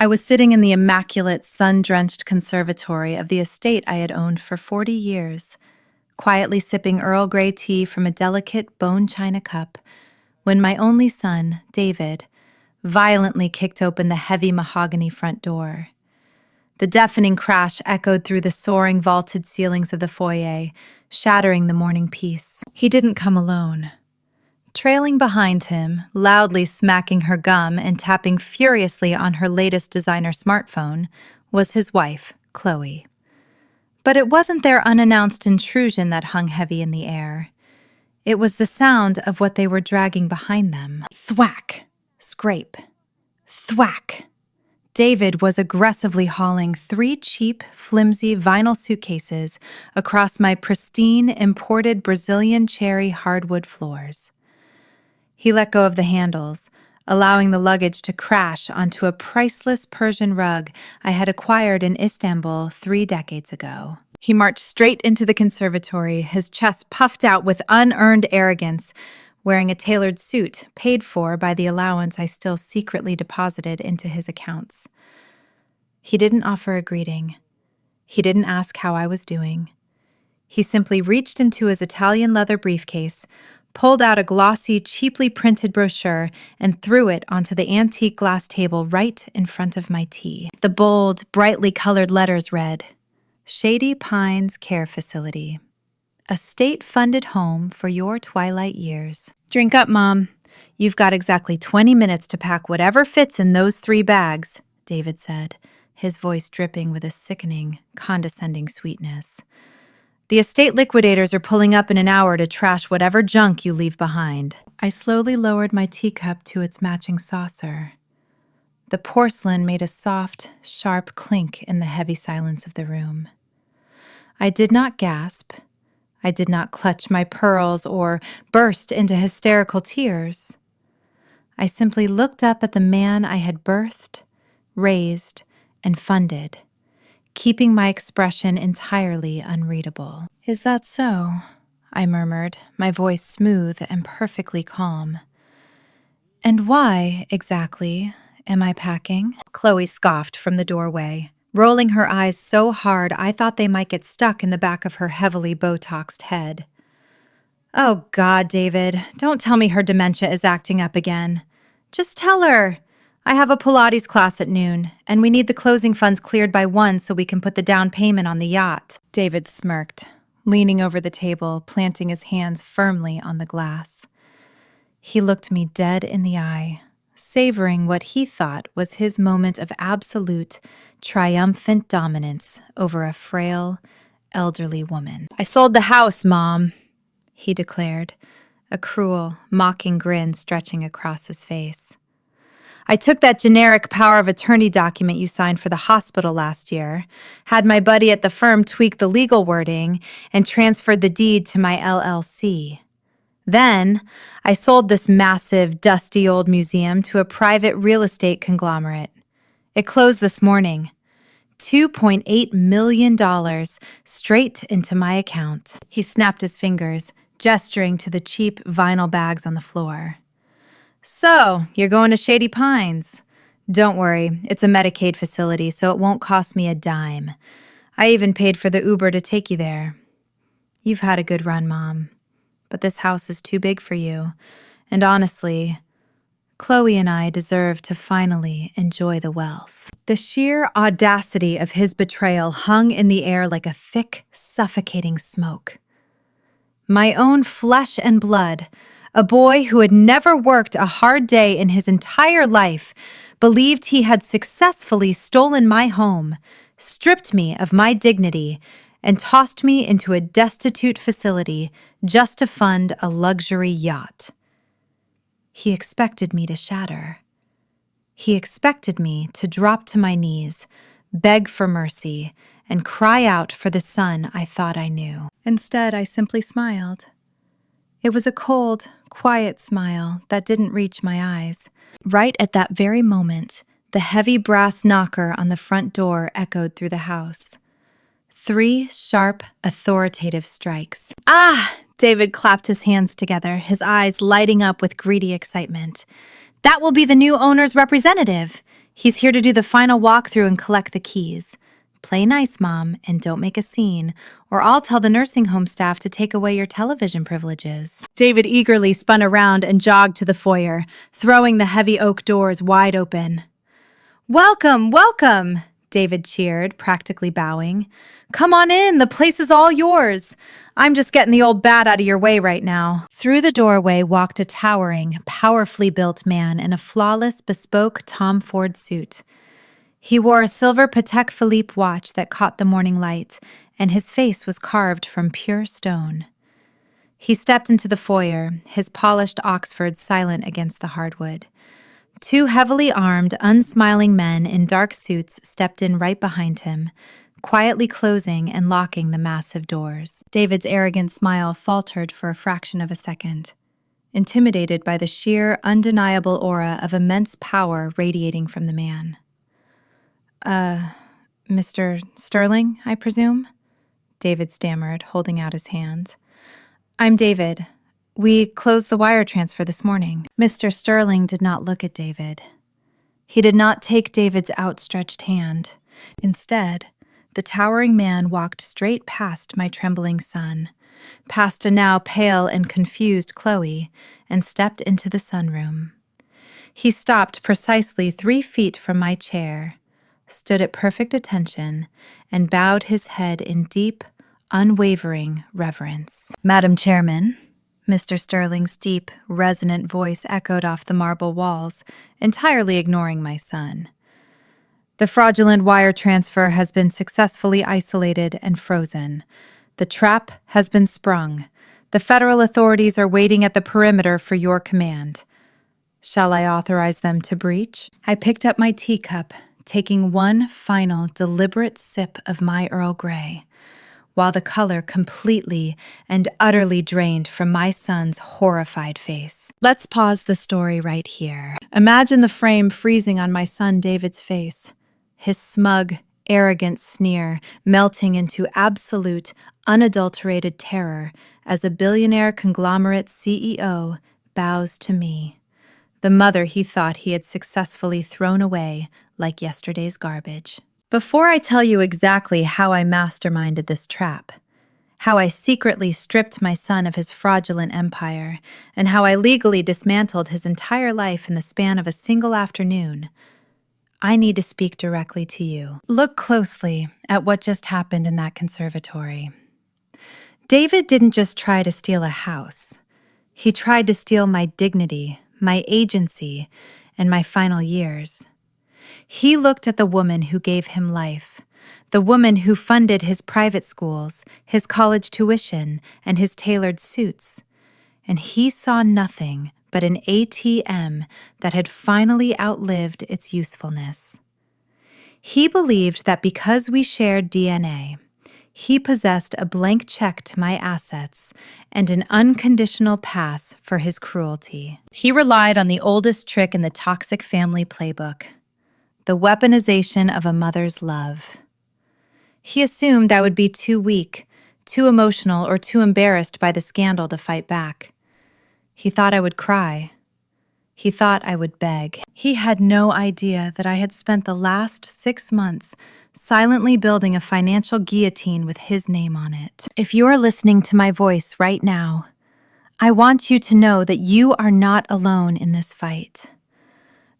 I was sitting in the immaculate, sun-drenched conservatory of the estate I had owned for 40 years, quietly sipping Earl Grey tea from a delicate bone china cup, when my only son, David, violently kicked open the heavy mahogany front door. The deafening crash echoed through the soaring vaulted ceilings of the foyer, shattering the morning peace. He didn't come alone. Trailing behind him, loudly smacking her gum and tapping furiously on her latest designer smartphone, was his wife, Chloe. But it wasn't their unannounced intrusion that hung heavy in the air. It was the sound of what they were dragging behind them. Thwack! Scrape! Thwack! David was aggressively hauling 3 cheap, flimsy vinyl suitcases across my pristine, imported Brazilian cherry hardwood floors. He let go of the handles, allowing the luggage to crash onto a priceless Persian rug I had acquired in Istanbul 3 decades ago. He marched straight into the conservatory, his chest puffed out with unearned arrogance, wearing a tailored suit paid for by the allowance I still secretly deposited into his accounts. He didn't offer a greeting. He didn't ask how I was doing. He simply reached into his Italian leather briefcase, pulled out a glossy, cheaply printed brochure, and threw it onto the antique glass table right in front of my tea. The bold, brightly colored letters read, "Shady Pines Care Facility. A state-funded home for your twilight years. Drink up, Mom. You've got exactly 20 minutes to pack whatever fits in those 3 bags," David said, his voice dripping with a sickening, condescending sweetness. "The estate liquidators are pulling up in an hour to trash whatever junk you leave behind." I slowly lowered my teacup to its matching saucer. The porcelain made a soft, sharp clink in the heavy silence of the room. I did not gasp. I did not clutch my pearls or burst into hysterical tears. I simply looked up at the man I had birthed, raised, and funded, keeping my expression entirely unreadable. "Is that so?" I murmured, my voice smooth and perfectly calm. "And why, exactly, am I packing?" Chloe scoffed from the doorway, rolling her eyes so hard I thought they might get stuck in the back of her heavily Botoxed head. "Oh God, David, don't tell me her dementia is acting up again. Just tell her. I have a Pilates class at noon, and we need the closing funds cleared by 1 so we can put the down payment on the yacht." David smirked, leaning over the table, planting his hands firmly on the glass. He looked me dead in the eye, savoring what he thought was his moment of absolute, triumphant dominance over a frail, elderly woman. "I sold the house, Mom," he declared, a cruel, mocking grin stretching across his face. "I took that generic power of attorney document you signed for the hospital last year, had my buddy at the firm tweak the legal wording, and transferred the deed to my LLC. Then, I sold this massive, dusty old museum to a private real estate conglomerate. It closed this morning. $2.8 million straight into my account." He snapped his fingers, gesturing to the cheap vinyl bags on the floor. "So, you're going to Shady Pines. Don't worry, it's a Medicaid facility, so it won't cost me a dime. I even paid for the Uber to take you there. You've had a good run, Mom, but this house is too big for you, and honestly, Chloe and I deserve to finally enjoy the wealth." The sheer audacity of his betrayal hung in the air like a thick, suffocating smoke. My own flesh and blood, a boy who had never worked a hard day in his entire life, believed he had successfully stolen my home, stripped me of my dignity, and tossed me into a destitute facility just to fund a luxury yacht. He expected me to shatter. He expected me to drop to my knees, beg for mercy, and cry out for the son I thought I knew. Instead, I simply smiled. It was a cold, quiet smile that didn't reach my eyes. Right at that very moment, the heavy brass knocker on the front door echoed through the house. 3 sharp, authoritative strikes. "Ah!" David clapped his hands together, his eyes lighting up with greedy excitement. "That will be the new owner's representative. He's here to do the final walkthrough and collect the keys. Play nice, Mom, and don't make a scene, or I'll tell the nursing home staff to take away your television privileges. David eagerly spun around and jogged to the foyer, throwing the heavy oak doors wide open. Welcome, welcome, David cheered, practically bowing. Come on in, the place is all yours. I'm just getting the old bat out of your way right now. Through the doorway walked a towering, powerfully built man in a flawless, bespoke Tom Ford suit. He wore a silver Patek Philippe watch that caught the morning light, and his face was carved from pure stone. He stepped into the foyer, his polished Oxford silent against the hardwood. Two heavily armed, unsmiling men in dark suits stepped in right behind him, quietly closing and locking the massive doors. David's arrogant smile faltered for a fraction of a second, intimidated by the sheer, undeniable aura of immense power radiating from the man. Mr. Sterling, I presume? David stammered, holding out his hand. I'm David. We closed the wire transfer this morning. Mr. Sterling did not look at David. He did not take David's outstretched hand. Instead, the towering man walked straight past my trembling son, past a now pale and confused Chloe, and stepped into the sunroom. He stopped precisely 3 feet from my chair, stood at perfect attention, and bowed his head in deep, unwavering reverence. Madam Chairman, Mr. Sterling's deep, resonant voice echoed off the marble walls, entirely ignoring my son. The fraudulent wire transfer has been successfully isolated and frozen. The trap has been sprung. The federal authorities are waiting at the perimeter for your command. Shall I authorize them to breach? I picked up my teacup, taking one final, deliberate sip of my Earl Grey, while the color completely and utterly drained from my son's horrified face. Let's pause the story right here. Imagine the frame freezing on my son David's face, his smug, arrogant sneer melting into absolute, unadulterated terror as a billionaire conglomerate CEO bows to me, the mother he thought he had successfully thrown away like yesterday's garbage. Before I tell you exactly how I masterminded this trap, how I secretly stripped my son of his fraudulent empire, and how I legally dismantled his entire life in the span of a single afternoon, I need to speak directly to you. Look closely at what just happened in that conservatory. David didn't just try to steal a house. He tried to steal my dignity, my agency, and my final years. He looked at the woman who gave him life, the woman who funded his private schools, his college tuition, and his tailored suits, and he saw nothing but an ATM that had finally outlived its usefulness. He believed that because we shared DNA, he possessed a blank check to my assets and an unconditional pass for his cruelty. He relied on the oldest trick in the toxic family playbook, the weaponization of a mother's love. He assumed I would be too weak, too emotional, or too embarrassed by the scandal to fight back. He thought I would cry. He thought I would beg. He had no idea that I had spent the last 6 months silently building a financial guillotine with his name on it. If you're listening to my voice right now, I want you to know that you are not alone in this fight.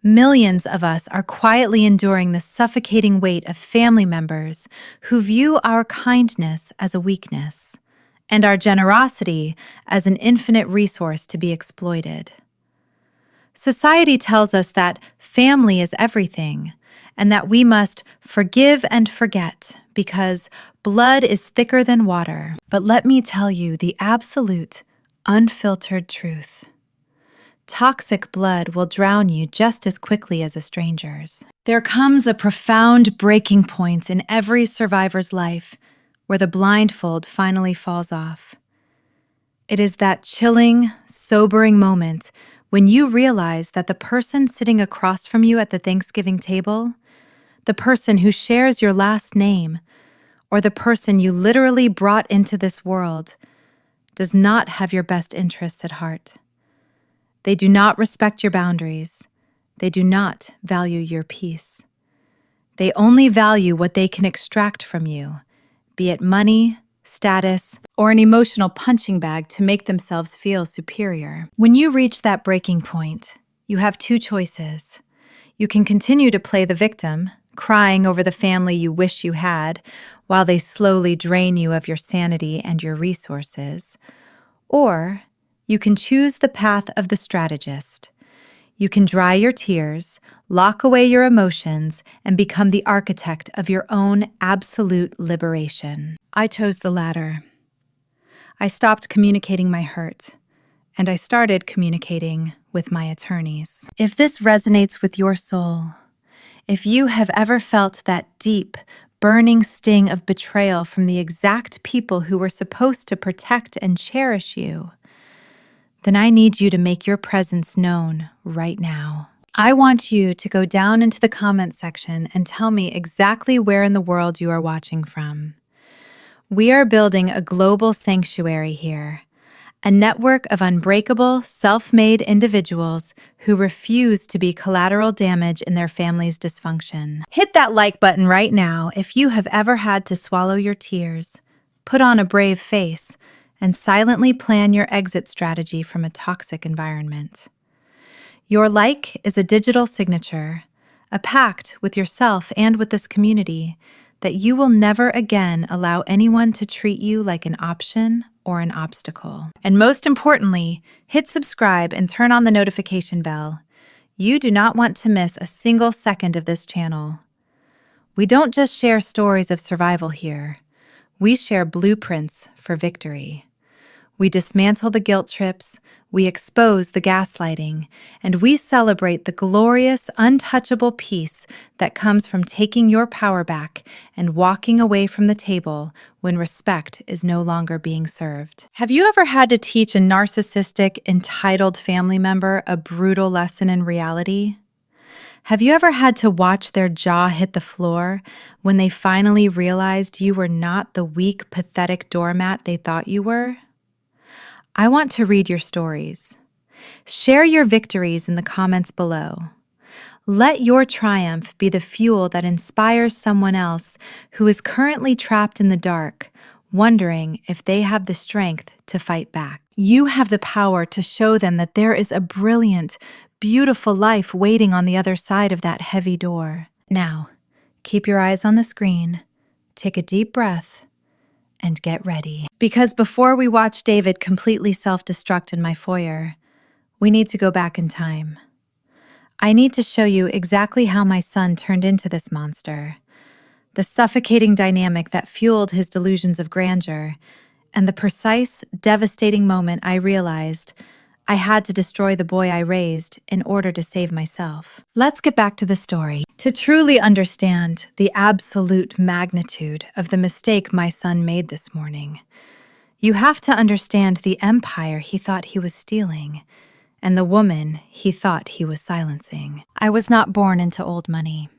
Millions of us are quietly enduring the suffocating weight of family members who view our kindness as a weakness and our generosity as an infinite resource to be exploited. Society tells us that family is everything and that we must forgive and forget because blood is thicker than water. But let me tell you the absolute, unfiltered truth. Toxic blood will drown you just as quickly as a stranger's. There comes a profound breaking point in every survivor's life where the blindfold finally falls off. It is that chilling, sobering moment when you realize that the person sitting across from you at the Thanksgiving table, the person who shares your last name, or the person you literally brought into this world, does not have your best interests at heart. They do not respect your boundaries. They do not value your peace. They only value what they can extract from you, be it money, status, or an emotional punching bag to make themselves feel superior. When you reach that breaking point, you have two choices. You can continue to play the victim, crying over the family you wish you had, while they slowly drain you of your sanity and your resources. Or you can choose the path of the strategist. You can dry your tears, lock away your emotions, and become the architect of your own absolute liberation. I chose the latter. I stopped communicating my hurt, and I started communicating with my attorneys. If this resonates with your soul, if you have ever felt that deep, burning sting of betrayal from the exact people who were supposed to protect and cherish you, then I need you to make your presence known right now. I want you to go down into the comments section and tell me exactly where in the world you are watching from. We are building a global sanctuary here, a network of unbreakable, self-made individuals who refuse to be collateral damage in their family's dysfunction. Hit that like button right now if you have ever had to swallow your tears, put on a brave face, and silently plan your exit strategy from a toxic environment. Your like is a digital signature, a pact with yourself and with this community that you will never again allow anyone to treat you like an option or an obstacle. And most importantly, hit subscribe and turn on the notification bell. You do not want to miss a single second of this channel. We don't just share stories of survival here. We share blueprints for victory. We dismantle the guilt trips, we expose the gaslighting, and we celebrate the glorious, untouchable peace that comes from taking your power back and walking away from the table when respect is no longer being served. Have you ever had to teach a narcissistic, entitled family member a brutal lesson in reality? Have you ever had to watch their jaw hit the floor when they finally realized you were not the weak, pathetic doormat they thought you were? I want to read your stories. Share your victories in the comments below. Let your triumph be the fuel that inspires someone else who is currently trapped in the dark, wondering if they have the strength to fight back. You have the power to show them that there is a brilliant, beautiful life waiting on the other side of that heavy door. Now, keep your eyes on the screen, take a deep breath, and get ready. Because before we watch David completely self-destruct in my foyer, we need to go back in time. I need to show you exactly how my son turned into this monster, the suffocating dynamic that fueled his delusions of grandeur, and the precise, devastating moment I realized I had to destroy the boy I raised in order to save myself. Let's get back to the story. To truly understand the absolute magnitude of the mistake my son made this morning, you have to understand the empire he thought he was stealing and the woman he thought he was silencing. I was not born into old money.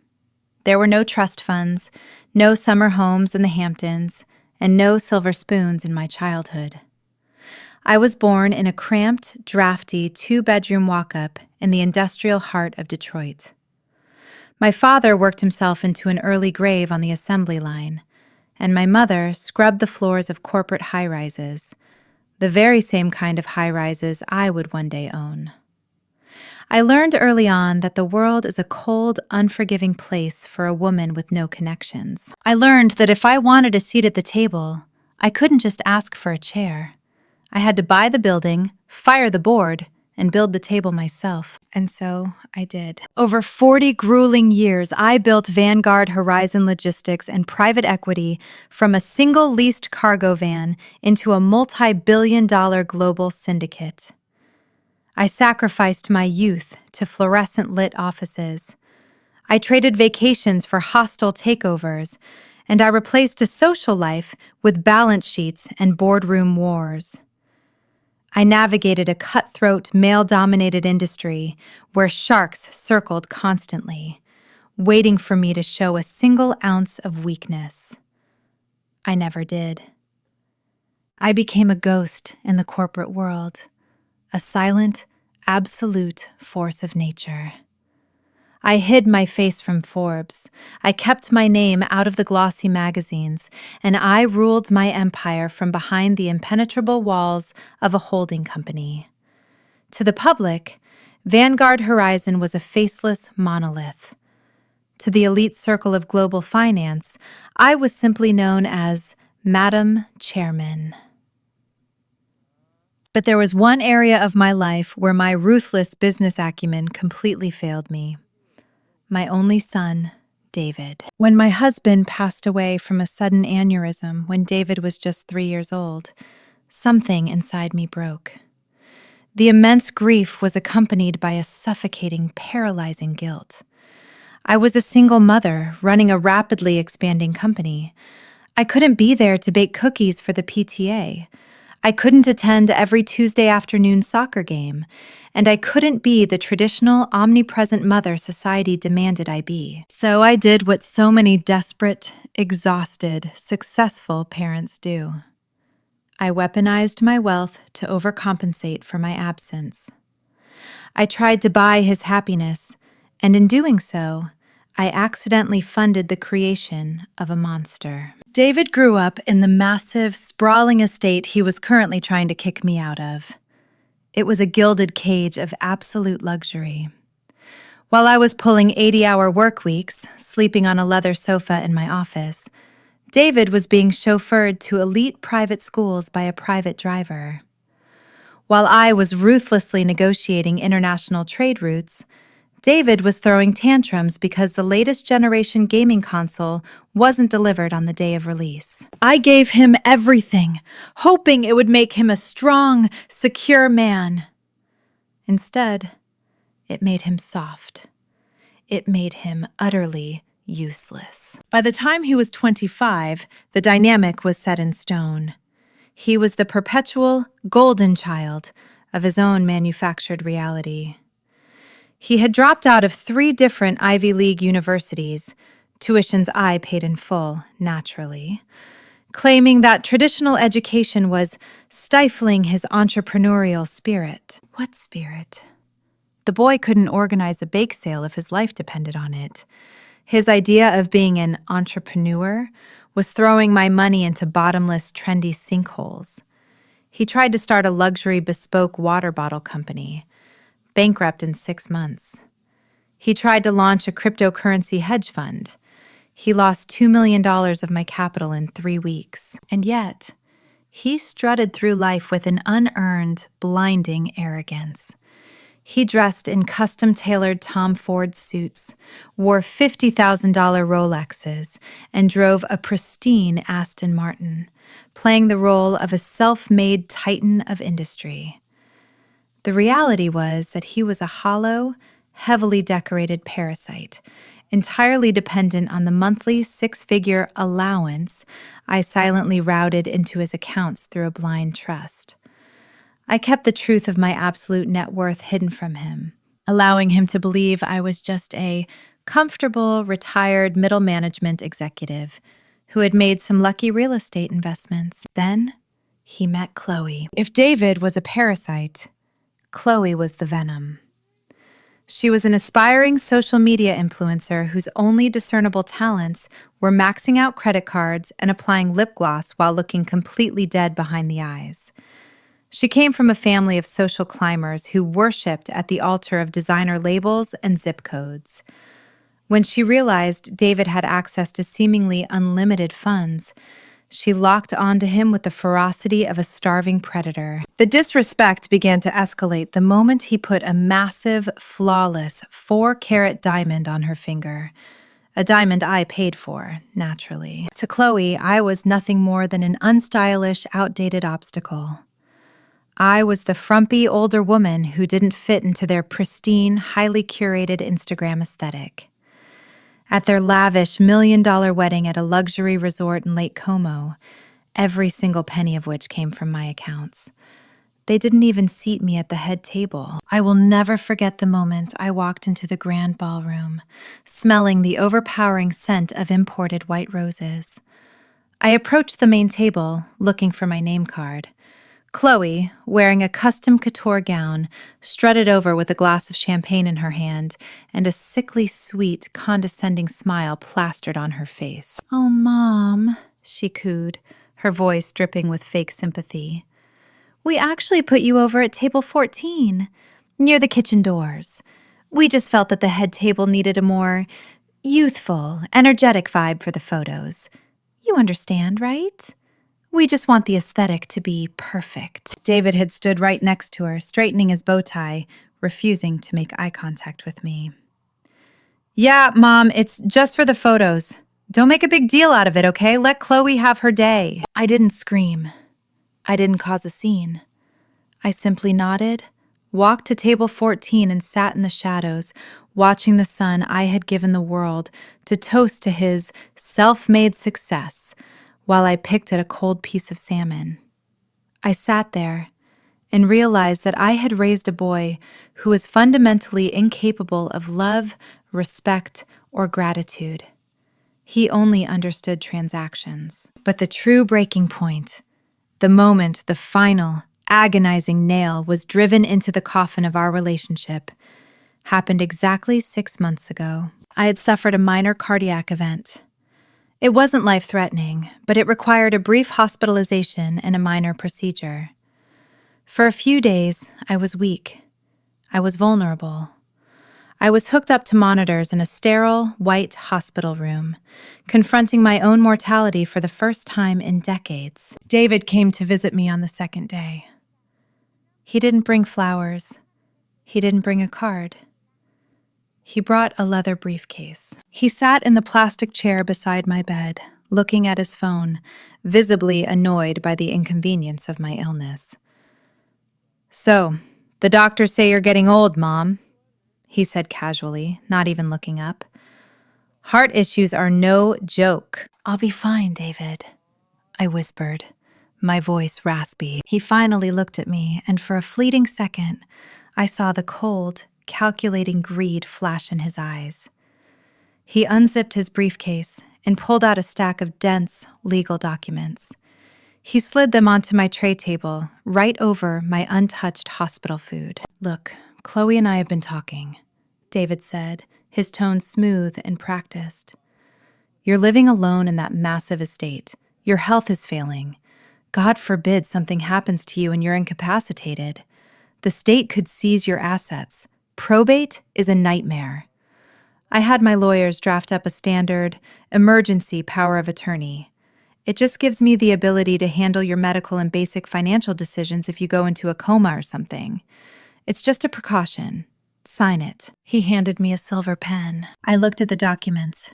There were no trust funds, no summer homes in the Hamptons, and no silver spoons in my childhood. I was born in a cramped, drafty, two-bedroom walk-up in the industrial heart of Detroit. My father worked himself into an early grave on the assembly line, and my mother scrubbed the floors of corporate high-rises, the very same kind of high-rises I would one day own. I learned early on that the world is a cold, unforgiving place for a woman with no connections. I learned that if I wanted a seat at the table, I couldn't just ask for a chair. I had to buy the building, fire the board, and build the table myself. And so I did. Over 40 grueling years, I built Vanguard Horizon Logistics and private equity from a single leased cargo van into a multi-billion-dollar global syndicate. I sacrificed my youth to fluorescent-lit offices. I traded vacations for hostile takeovers, and I replaced a social life with balance sheets and boardroom wars. I navigated a cutthroat, male-dominated industry where sharks circled constantly, waiting for me to show a single ounce of weakness. I never did. I became a ghost in the corporate world, a silent, absolute force of nature. I hid my face from Forbes. I kept my name out of the glossy magazines, and I ruled my empire from behind the impenetrable walls of a holding company. To the public, Vanguard Horizon was a faceless monolith. To the elite circle of global finance, I was simply known as Madam Chairman. But there was one area of my life where my ruthless business acumen completely failed me. My only son, David. When my husband passed away from a sudden aneurysm when David was just 3 years old, something inside me broke. The immense grief was accompanied by a suffocating, paralyzing guilt. I was a single mother running a rapidly expanding company. I couldn't be there to bake cookies for the PTA. I couldn't attend every Tuesday afternoon soccer game, and I couldn't be the traditional omnipresent mother society demanded I be. So I did what so many desperate, exhausted, successful parents do. I weaponized my wealth to overcompensate for my absence. I tried to buy his happiness, and in doing so, I accidentally funded the creation of a monster. David grew up in the massive, sprawling estate he was currently trying to kick me out of. It was a gilded cage of absolute luxury. While I was pulling 80-hour work weeks, sleeping on a leather sofa in my office, David was being chauffeured to elite private schools by a private driver. While I was ruthlessly negotiating international trade routes, David was throwing tantrums because the latest generation gaming console wasn't delivered on the day of release. I gave him everything, hoping it would make him a strong, secure man. Instead, it made him soft. It made him utterly useless. By the time he was 25, the dynamic was set in stone. He was the perpetual golden child of his own manufactured reality. He had dropped out of 3 different Ivy League universities, tuitions I paid in full, naturally, claiming that traditional education was stifling his entrepreneurial spirit. What spirit? The boy couldn't organize a bake sale if his life depended on it. His idea of being an entrepreneur was throwing my money into bottomless, trendy sinkholes. He tried to start a luxury bespoke water bottle company, bankrupt in 6 months. He tried to launch a cryptocurrency hedge fund. He lost $2 million of my capital in 3 weeks. And yet, he strutted through life with an unearned, blinding arrogance. He dressed in custom-tailored Tom Ford suits, wore $50,000 Rolexes, and drove a pristine Aston Martin, playing the role of a self-made titan of industry. The reality was that he was a hollow, heavily decorated parasite, entirely dependent on the monthly 6-figure allowance I silently routed into his accounts through a blind trust. I kept the truth of my absolute net worth hidden from him, allowing him to believe I was just a comfortable, retired middle management executive who had made some lucky real estate investments. Then he met Chloe. If David was a parasite, Chloe was the venom. She was an aspiring social media influencer whose only discernible talents were maxing out credit cards and applying lip gloss while looking completely dead behind the eyes. She came from a family of social climbers who worshipped at the altar of designer labels and zip codes. When she realized David had access to seemingly unlimited funds, she locked onto him with the ferocity of a starving predator. The disrespect began to escalate the moment he put a massive, flawless 4-carat diamond on her finger. A diamond I paid for, naturally. To Chloe, I was nothing more than an unstylish, outdated obstacle. I was the frumpy older woman who didn't fit into their pristine, highly curated Instagram aesthetic. At their lavish $1 million wedding at a luxury resort in Lake Como, every single penny of which came from my accounts, they didn't even seat me at the head table. I will never forget the moment I walked into the grand ballroom, smelling the overpowering scent of imported white roses. I approached the main table, looking for my name card. Chloe, wearing a custom couture gown, strutted over with a glass of champagne in her hand and a sickly sweet, condescending smile plastered on her face. "Oh, Mom," she cooed, her voice dripping with fake sympathy. "We actually put you over at table 14, near the kitchen doors. We just felt that the head table needed a more youthful, energetic vibe for the photos. You understand, right? We just want the aesthetic to be perfect." David had stood right next to her, straightening his bow tie, refusing to make eye contact with me. "Yeah, Mom, it's just for the photos. Don't make a big deal out of it, okay? Let Chloe have her day." I didn't scream. I didn't cause a scene. I simply nodded, walked to table 14 and sat in the shadows, watching the son I had given the world to toast to his self-made success while I picked at a cold piece of salmon. I sat there and realized that I had raised a boy who was fundamentally incapable of love, respect, or gratitude. He only understood transactions. But the true breaking point, the moment the final, agonizing nail was driven into the coffin of our relationship, happened exactly 6 months ago. I had suffered a minor cardiac event. It wasn't life-threatening, but it required a brief hospitalization and a minor procedure. For a few days, I was weak. I was vulnerable. I was hooked up to monitors in a sterile, white hospital room, confronting my own mortality for the first time in decades. David came to visit me on the second day. He didn't bring flowers. He didn't bring a card. He brought a leather briefcase. He sat in the plastic chair beside my bed, looking at his phone, visibly annoyed by the inconvenience of my illness. "So, the doctors say you're getting old, Mom," he said casually, not even looking up. "Heart issues are no joke." "I'll be fine, David," I whispered, my voice raspy. He finally looked at me, and for a fleeting second, I saw the cold, calculating greed flash in his eyes. He unzipped his briefcase and pulled out a stack of dense legal documents. He slid them onto my tray table, right over my untouched hospital food. "Look, Chloe and I have been talking," David said, his tone smooth and practiced. "You're living alone in that massive estate. Your health is failing. God forbid something happens to you and you're incapacitated. The state could seize your assets. Probate is a nightmare. I had my lawyers draft up a standard emergency power of attorney. It just gives me the ability to handle your medical and basic financial decisions if you go into a coma or something. It's just a precaution. Sign it." He handed me a silver pen. I looked at the documents.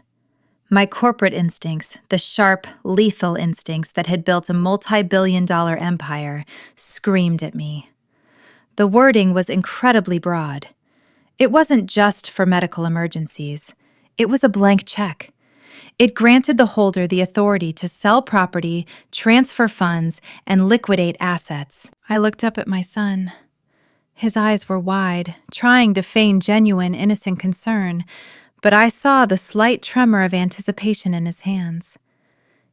My corporate instincts, the sharp, lethal instincts that had built a multi-billion-dollar empire, screamed at me. The wording was incredibly broad. It wasn't just for medical emergencies. It was a blank check. It granted the holder the authority to sell property, transfer funds, and liquidate assets. I looked up at my son. His eyes were wide, trying to feign genuine, innocent concern, but I saw the slight tremor of anticipation in his hands.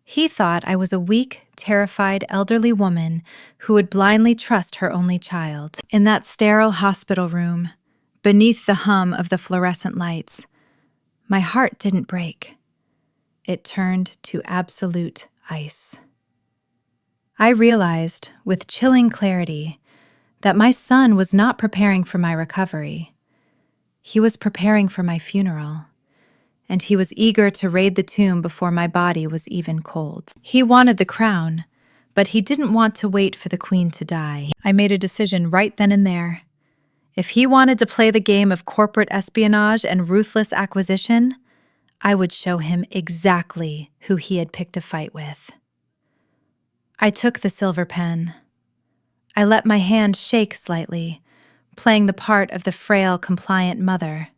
He thought I was a weak, terrified elderly woman who would blindly trust her only child. In that sterile hospital room, beneath the hum of the fluorescent lights, my heart didn't break. It turned to absolute ice. I realized, with chilling clarity, that my son was not preparing for my recovery. He was preparing for my funeral, and he was eager to raid the tomb before my body was even cold. He wanted the crown, but he didn't want to wait for the queen to die. I made a decision right then and there. If he wanted to play the game of corporate espionage and ruthless acquisition, I would show him exactly who he had picked a fight with. I took the silver pen. I let my hand shake slightly, playing the part of the frail, compliant mother.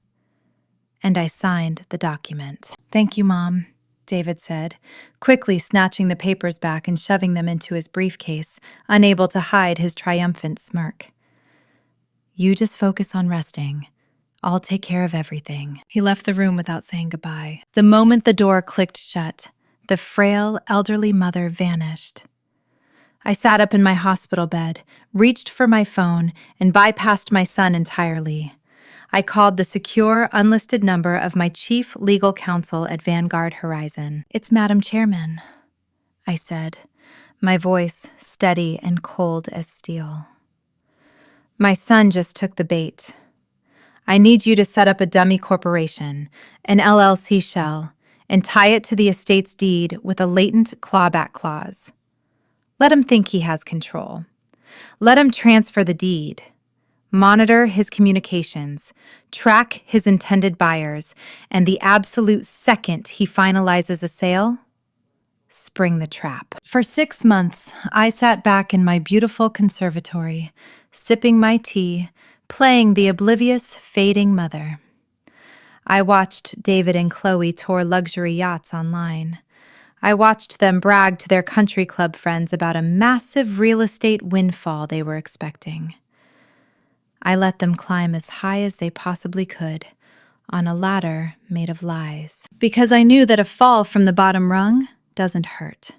And I signed the document. "Thank you, Mom," David said, quickly snatching the papers back and shoving them into his briefcase, unable to hide his triumphant smirk. "You just focus on resting. I'll take care of everything." He left the room without saying goodbye. The moment the door clicked shut, the frail, elderly mother vanished. I sat up in my hospital bed, reached for my phone, and bypassed my son entirely. I called the secure, unlisted number of my chief legal counsel at Vanguard Horizon. "It's Madam Chairman," I said, my voice steady and cold as steel. My son just took the bait. I need you to set up a dummy corporation, an LLC shell, and tie it to the estate's deed with a latent clawback clause. Let him think he has control. Let him transfer the deed. Monitor his communications, track his intended buyers, and the absolute second he finalizes a sale, spring the trap. For 6 months, I sat back in my beautiful conservatory, sipping my tea, playing the oblivious, fading mother. I watched David and Chloe tour luxury yachts online. I watched them brag to their country club friends about a massive real estate windfall they were expecting. I let them climb as high as they possibly could, on a ladder made of lies, because I knew that a fall from the bottom rung doesn't hurt.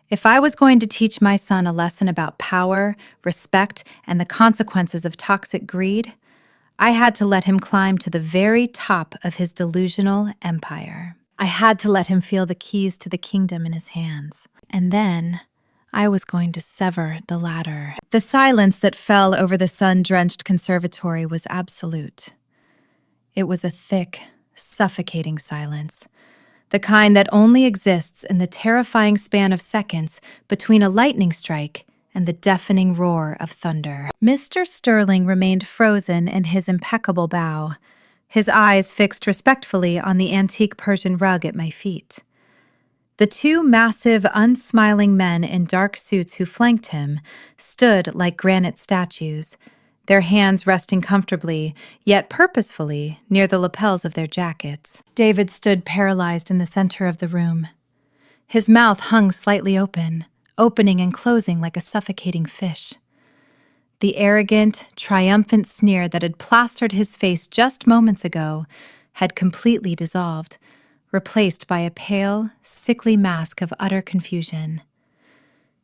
If I was going to teach my son a lesson about power, respect, and the consequences of toxic greed, I had to let him climb to the very top of his delusional empire. I had to let him feel the keys to the kingdom in his hands. And then I was going to sever the ladder. The silence that fell over the sun-drenched conservatory was absolute. It was a thick, suffocating silence, the kind that only exists in the terrifying span of seconds between a lightning strike and the deafening roar of thunder. Mr. Sterling remained frozen in his impeccable bow, his eyes fixed respectfully on the antique Persian rug at my feet. The two massive, unsmiling men in dark suits who flanked him stood like granite statues, their hands resting comfortably, yet purposefully, near the lapels of their jackets. David stood paralyzed in the center of the room. His mouth hung slightly open, opening and closing like a suffocating fish. The arrogant, triumphant sneer that had plastered his face just moments ago had completely dissolved, replaced by a pale, sickly mask of utter confusion.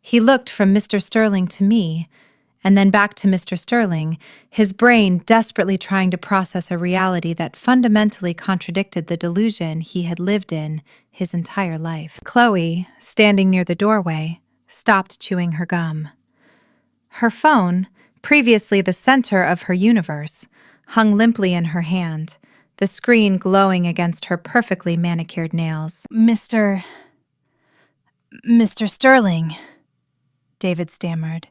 He looked from Mr. Sterling to me, and then back to Mr. Sterling, his brain desperately trying to process a reality that fundamentally contradicted the delusion he had lived in his entire life. Chloe, standing near the doorway, stopped chewing her gum. Her phone, previously the center of her universe, hung limply in her hand, the screen glowing against her perfectly manicured nails. Mr. Sterling, David stammered,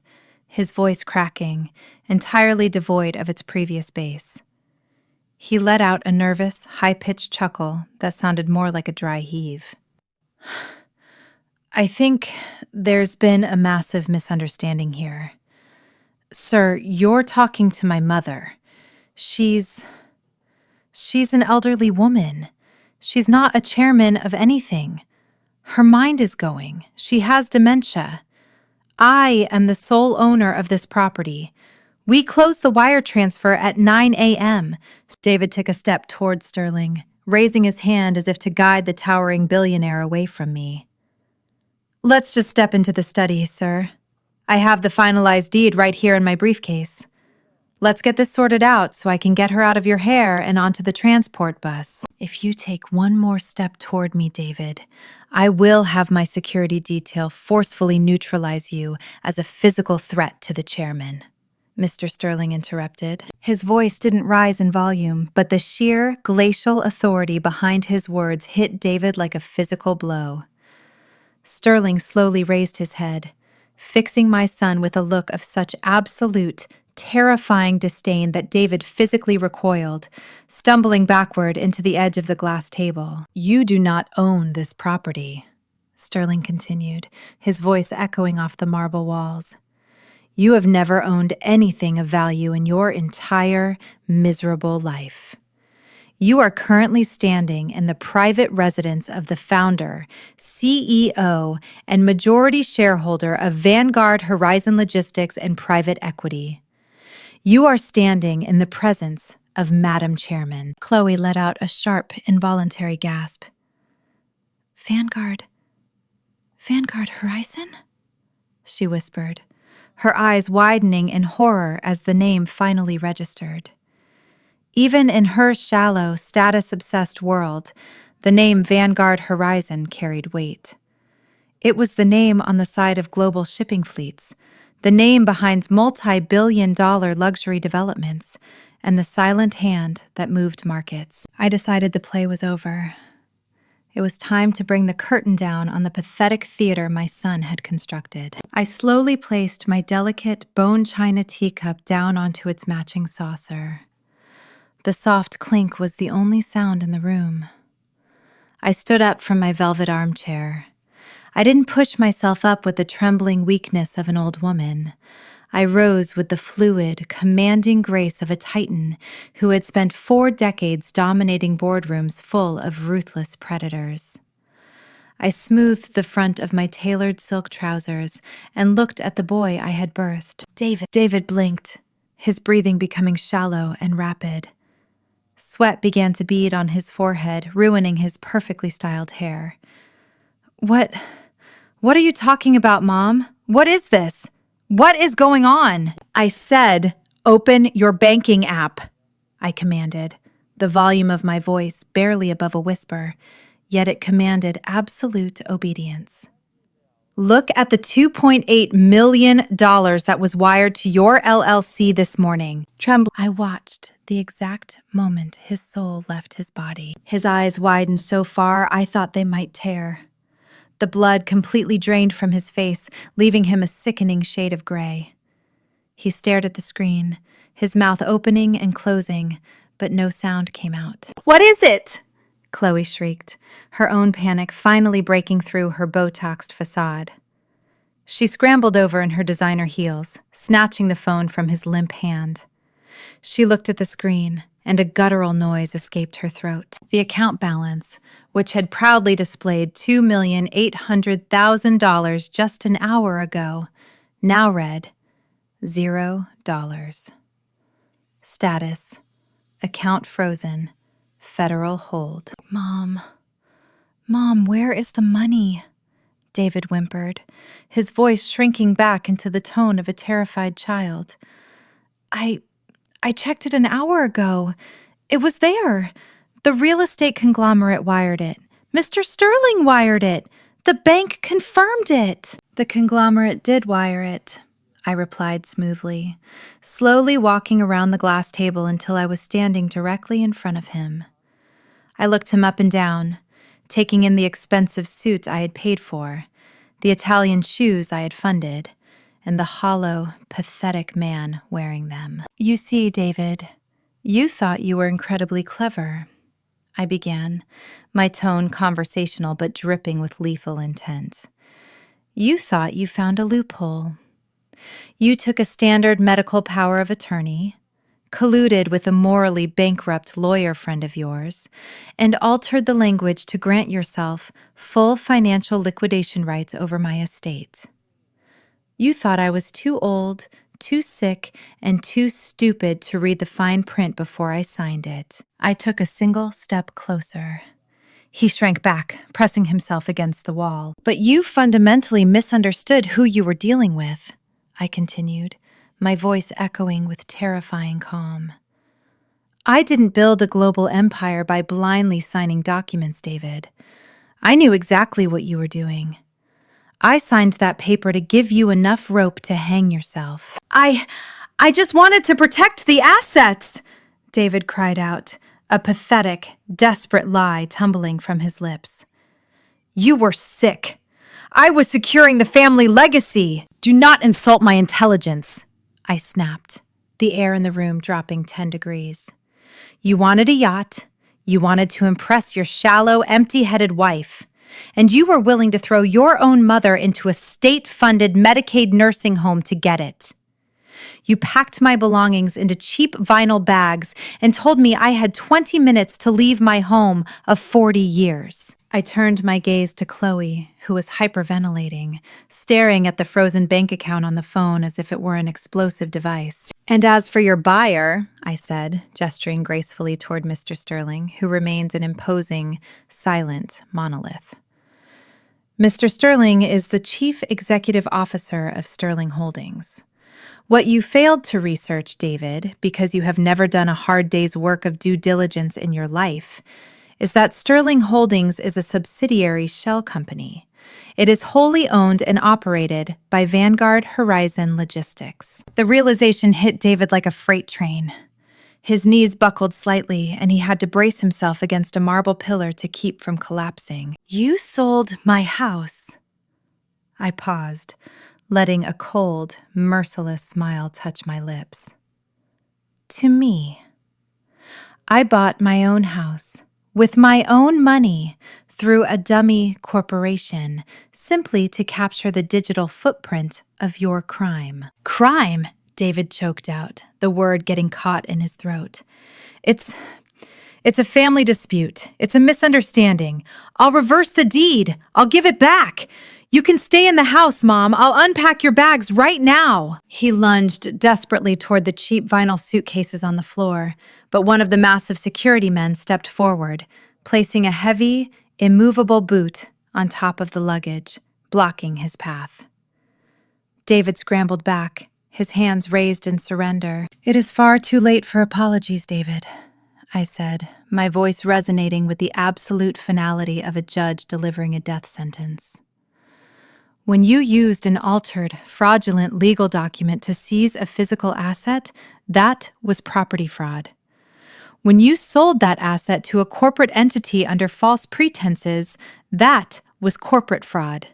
his voice cracking, entirely devoid of its previous bass. He let out a nervous, high-pitched chuckle that sounded more like a dry heave. I think there's been a massive misunderstanding here. Sir, you're talking to my mother. She's an elderly woman. She's not a chairman of anything. Her mind is going. She has dementia. I am the sole owner of this property. We closed the wire transfer at 9 a.m. David took a step toward Sterling, raising his hand as if to guide the towering billionaire away from me. Let's just step into the study, sir. I have the finalized deed right here in my briefcase. Let's get this sorted out so I can get her out of your hair and onto the transport bus. If you take one more step toward me, David, I will have my security detail forcefully neutralize you as a physical threat to the chairman, Mr. Sterling interrupted. His voice didn't rise in volume, but the sheer, glacial authority behind his words hit David like a physical blow. Sterling slowly raised his head, fixing my son with a look of such absolute, terrifying disdain that David physically recoiled, stumbling backward into the edge of the glass table. You do not own this property, Sterling continued, his voice echoing off the marble walls. You have never owned anything of value in your entire miserable life. You are currently standing in the private residence of the founder, CEO, and majority shareholder of Vanguard Horizon Logistics and Private Equity. You are standing in the presence of Madam Chairman. Chloe let out a sharp, involuntary gasp. Vanguard Horizon? she whispered, her eyes widening in horror as the name finally registered. Even in her shallow, status-obsessed world, the name Vanguard Horizon carried weight. It was the name on the side of global shipping fleets, the name behind multi-billion-dollar luxury developments, and the silent hand that moved markets. I decided the play was over. It was time to bring the curtain down on the pathetic theater my son had constructed. I slowly placed my delicate bone china teacup down onto its matching saucer. The soft clink was the only sound in the room. I stood up from my velvet armchair. I didn't push myself up with the trembling weakness of an old woman. I rose with the fluid, commanding grace of a titan who had spent 4 decades dominating boardrooms full of ruthless predators. I smoothed the front of my tailored silk trousers and looked at the boy I had birthed. David blinked, his breathing becoming shallow and rapid. Sweat began to bead on his forehead, ruining his perfectly styled hair. What are you talking about, Mom? What is this? What is going on? I said, open your banking app, I commanded, the volume of my voice barely above a whisper, yet it commanded absolute obedience. Look at the $2.8 million that was wired to your LLC this morning. Trembling, I watched the exact moment his soul left his body. His eyes widened so far I thought they might tear. The blood completely drained from his face, leaving him a sickening shade of gray. He stared at the screen, his mouth opening and closing, but no sound came out. What is it? Chloe shrieked, her own panic finally breaking through her Botoxed facade. She scrambled over in her designer heels, snatching the phone from his limp hand. She looked at the screen, and a guttural noise escaped her throat. The account balance, which had proudly displayed $2,800,000 just an hour ago, now read $0. Status: account frozen. Federal hold. Mom, where is the money? David whimpered, his voice shrinking back into the tone of a terrified child. I checked it an hour ago. It was there. The real estate conglomerate wired it. Mr. Sterling wired it. The bank confirmed it. The conglomerate did wire it, I replied smoothly, slowly walking around the glass table until I was standing directly in front of him. I looked him up and down, taking in the expensive suit I had paid for, the Italian shoes I had funded, and the hollow, pathetic man wearing them. You see, David, you thought you were incredibly clever, I began, my tone conversational but dripping with lethal intent. You thought you found a loophole. You took a standard medical power of attorney, colluded with a morally bankrupt lawyer friend of yours, and altered the language to grant yourself full financial liquidation rights over my estate. You thought I was too old, too sick, and too stupid to read the fine print before I signed it. I took a single step closer. He shrank back, pressing himself against the wall. But you fundamentally misunderstood who you were dealing with, I continued, my voice echoing with terrifying calm. I didn't build a global empire by blindly signing documents, David. I knew exactly what you were doing. I signed that paper to give you enough rope to hang yourself. I just wanted to protect the assets, David cried out, a pathetic, desperate lie tumbling from his lips. You were sick. I was securing the family legacy. Do not insult my intelligence, I snapped, the air in the room dropping 10 degrees. You wanted a yacht. You wanted to impress your shallow, empty-headed wife. And you were willing to throw your own mother into a state-funded Medicaid nursing home to get it. You packed my belongings into cheap vinyl bags and told me I had 20 minutes to leave my home of 40 years. I turned my gaze to Chloe, who was hyperventilating, staring at the frozen bank account on the phone as if it were an explosive device. And as for your buyer, I said, gesturing gracefully toward Mr. Sterling, who remains an imposing, silent monolith. Mr. Sterling is the Chief Executive Officer of Sterling Holdings. What you failed to research, David, because you have never done a hard day's work of due diligence in your life, is that Sterling Holdings is a subsidiary shell company. It is wholly owned and operated by Vanguard Horizon Logistics. The realization hit David like a freight train. His knees buckled slightly, and he had to brace himself against a marble pillar to keep from collapsing. "You sold my house." I paused, letting a cold, merciless smile touch my lips. "To me. I bought my own house, with my own money, through a dummy corporation, simply to capture the digital footprint of your crime." "Crime?" David choked out, the word getting caught in his throat. It's a family dispute. It's a misunderstanding. I'll reverse the deed. I'll give it back. You can stay in the house, Mom. I'll unpack your bags right now." He lunged desperately toward the cheap vinyl suitcases on the floor, but one of the massive security men stepped forward, placing a heavy, immovable boot on top of the luggage, blocking his path. David scrambled back, his hands raised in surrender. "It is far too late for apologies, David," I said, my voice resonating with the absolute finality of a judge delivering a death sentence. "When you used an altered, fraudulent legal document to seize a physical asset, that was property fraud. When you sold that asset to a corporate entity under false pretenses, that was corporate fraud.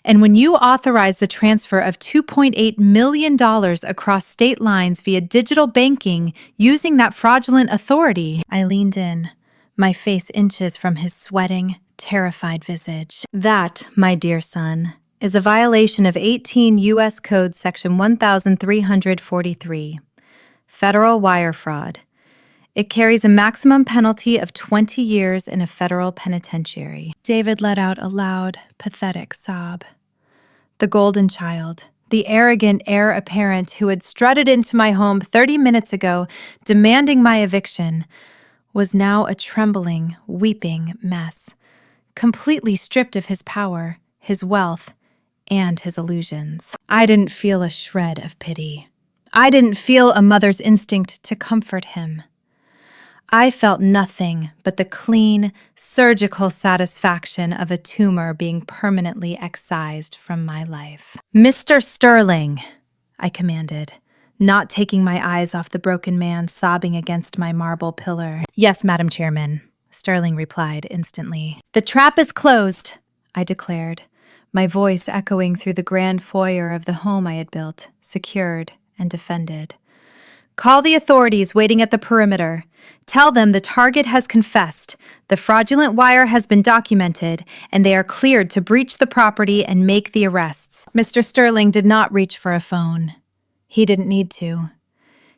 And when you authorized the transfer of $2.8 million across state lines via digital banking using that fraudulent authority," I leaned in, my face inches from his sweating, terrified visage. "That, my dear son, is a violation of 18 U.S. Code Section 1343, federal wire fraud. It carries a maximum penalty of 20 years in a federal penitentiary." David let out a loud, pathetic sob. The golden child, the arrogant heir apparent who had strutted into my home 30 minutes ago, demanding my eviction, was now a trembling, weeping mess, completely stripped of his power, his wealth, and his illusions. I didn't feel a shred of pity. I didn't feel a mother's instinct to comfort him. I felt nothing but the clean, surgical satisfaction of a tumor being permanently excised from my life. "Mr. Sterling," I commanded, not taking my eyes off the broken man sobbing against my marble pillar. "Yes, Madam Chairman," Sterling replied instantly. "The trap is closed," I declared, my voice echoing through the grand foyer of the home I had built, secured and defended. "Call the authorities waiting at the perimeter. Tell them the target has confessed, the fraudulent wire has been documented, and they are cleared to breach the property and make the arrests." Mr. Sterling did not reach for a phone. He didn't need to.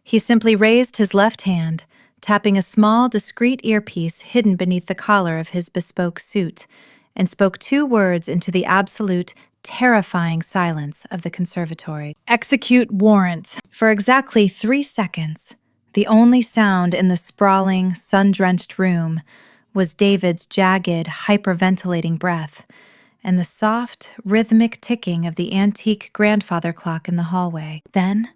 He simply raised his left hand, tapping a small, discreet earpiece hidden beneath the collar of his bespoke suit, and spoke 2 words into the absolute, terrifying silence of the conservatory. "Execute warrant." For exactly 3 seconds, the only sound in the sprawling, sun-drenched room was David's jagged, hyperventilating breath and the soft, rhythmic ticking of the antique grandfather clock in the hallway. Then,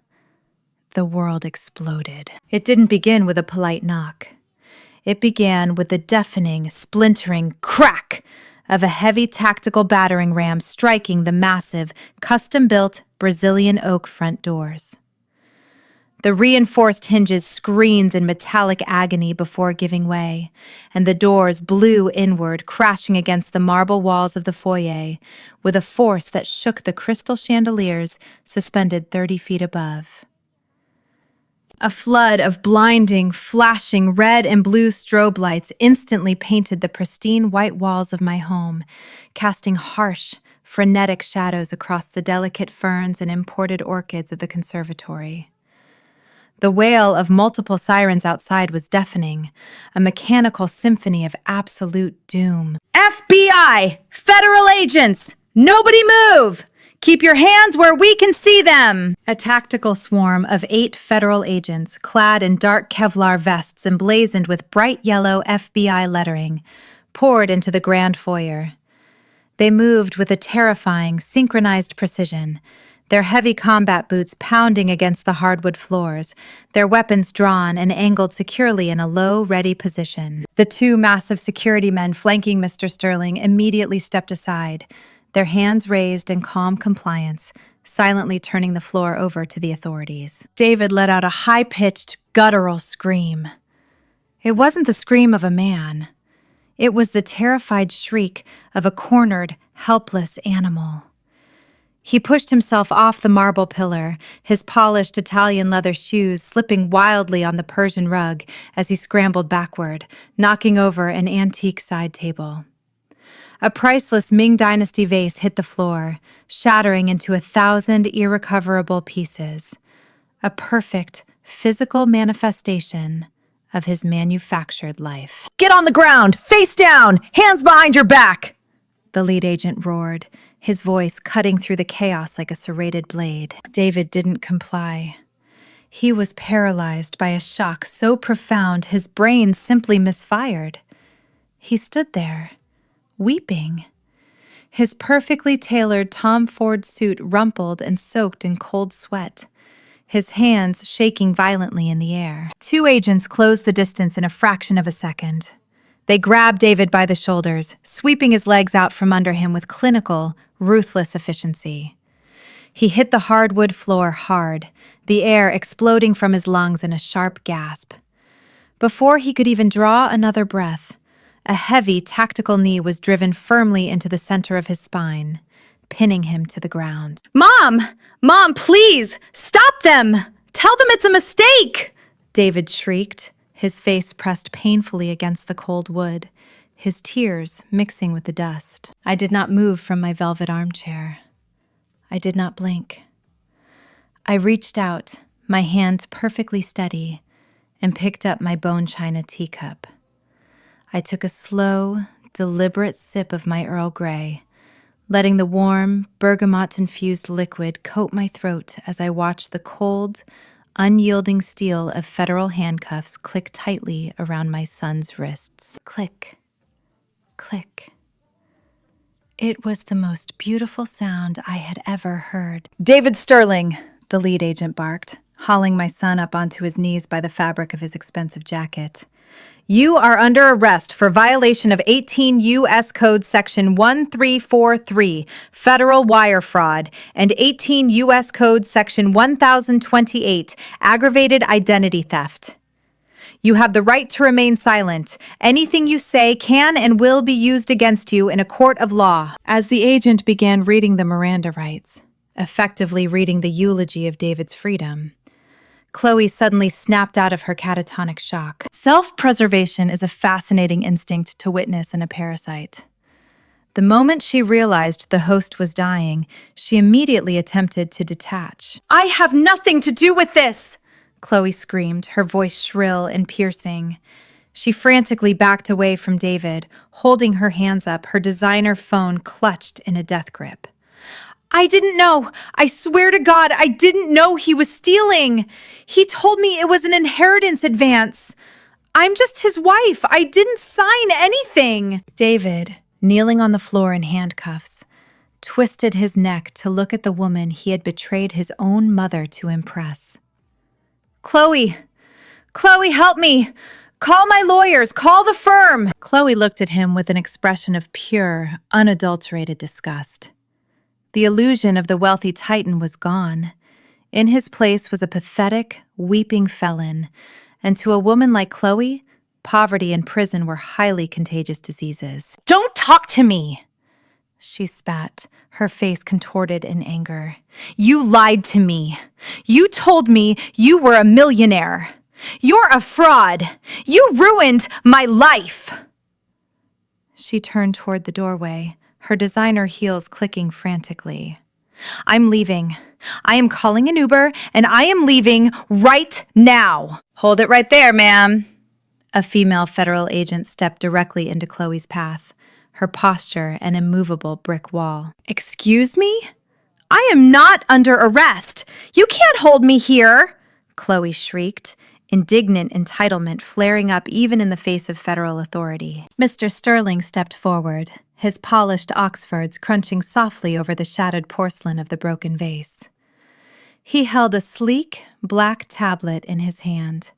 the world exploded. It didn't begin with a polite knock. It began with the deafening, splintering crack of a heavy tactical battering ram striking the massive, custom-built Brazilian oak front doors. The reinforced hinges screamed in metallic agony before giving way, and the doors blew inward, crashing against the marble walls of the foyer with a force that shook the crystal chandeliers suspended 30 feet above. A flood of blinding, flashing red and blue strobe lights instantly painted the pristine white walls of my home, casting harsh, frenetic shadows across the delicate ferns and imported orchids of the conservatory. The wail of multiple sirens outside was deafening, a mechanical symphony of absolute doom. "FBI! Federal agents! Nobody move! Keep your hands where we can see them!" A tactical swarm of 8 federal agents, clad in dark Kevlar vests emblazoned with bright yellow FBI lettering, poured into the grand foyer. They moved with a terrifying, synchronized precision, their heavy combat boots pounding against the hardwood floors, their weapons drawn and angled securely in a low, ready position. The two massive security men flanking Mr. Sterling immediately stepped aside, their hands raised in calm compliance, silently turning the floor over to the authorities. David let out a high-pitched, guttural scream. It wasn't the scream of a man. It was the terrified shriek of a cornered, helpless animal. He pushed himself off the marble pillar, his polished Italian leather shoes slipping wildly on the Persian rug as he scrambled backward, knocking over an antique side table. A priceless Ming Dynasty vase hit the floor, shattering into 1,000 irrecoverable pieces. A perfect, physical manifestation of his manufactured life. "Get on the ground! Face down! Hands behind your back!" The lead agent roared, his voice cutting through the chaos like a serrated blade. David didn't comply. He was paralyzed by a shock so profound his brain simply misfired. He stood there, weeping. His perfectly tailored Tom Ford suit rumpled and soaked in cold sweat, his hands shaking violently in the air. Two agents closed the distance in a fraction of a second. They grabbed David by the shoulders, sweeping his legs out from under him with clinical, ruthless efficiency. He hit the hardwood floor hard, the air exploding from his lungs in a sharp gasp. Before he could even draw another breath, a heavy, tactical knee was driven firmly into the center of his spine, pinning him to the ground. "Mom! Mom, please! Stop them! Tell them it's a mistake!" David shrieked, his face pressed painfully against the cold wood, his tears mixing with the dust. I did not move from my velvet armchair. I did not blink. I reached out, my hand perfectly steady, and picked up my bone china teacup. I took a slow, deliberate sip of my Earl Grey, letting the warm, bergamot-infused liquid coat my throat as I watched the cold, unyielding steel of federal handcuffs click tightly around my son's wrists. Click, click. It was the most beautiful sound I had ever heard. "David Sterling," the lead agent barked, hauling my son up onto his knees by the fabric of his expensive jacket. "You are under arrest for violation of 18 U.S. Code Section 1343, federal wire fraud, and 18 U.S. Code Section 1028, aggravated identity theft. You have the right to remain silent. Anything you say can and will be used against you in a court of law." As the agent began reading the Miranda rights, effectively reading the eulogy of David's freedom, Chloe suddenly snapped out of her catatonic shock. Self-preservation is a fascinating instinct to witness in a parasite. The moment she realized the host was dying, she immediately attempted to detach. "I have nothing to do with this!" Chloe screamed, her voice shrill and piercing. She frantically backed away from David, holding her hands up, her designer phone clutched in a death grip. "I didn't know. I swear to God, I didn't know he was stealing. He told me it was an inheritance advance. I'm just his wife. I didn't sign anything." David, kneeling on the floor in handcuffs, twisted his neck to look at the woman he had betrayed his own mother to impress. Chloe, help me. Call my lawyers. Call the firm." Chloe looked at him with an expression of pure, unadulterated disgust. The illusion of the wealthy titan was gone. In his place was a pathetic, weeping felon, and to a woman like Chloe, poverty and prison were highly contagious diseases. "Don't talk to me!" She spat, her face contorted in anger. "You lied to me. You told me you were a millionaire. You're a fraud. You ruined my life." She turned toward the doorway, her designer heels clicking frantically. "I'm leaving. I am calling an Uber, and I am leaving right now." "Hold it right there, ma'am." A female federal agent stepped directly into Chloe's path, her posture an immovable brick wall. "Excuse me? I am not under arrest. You can't hold me here!" Chloe shrieked, indignant entitlement flaring up even in the face of federal authority. Mr. Sterling stepped forward, his polished Oxfords crunching softly over the shattered porcelain of the broken vase. He held a sleek, black tablet in his hand.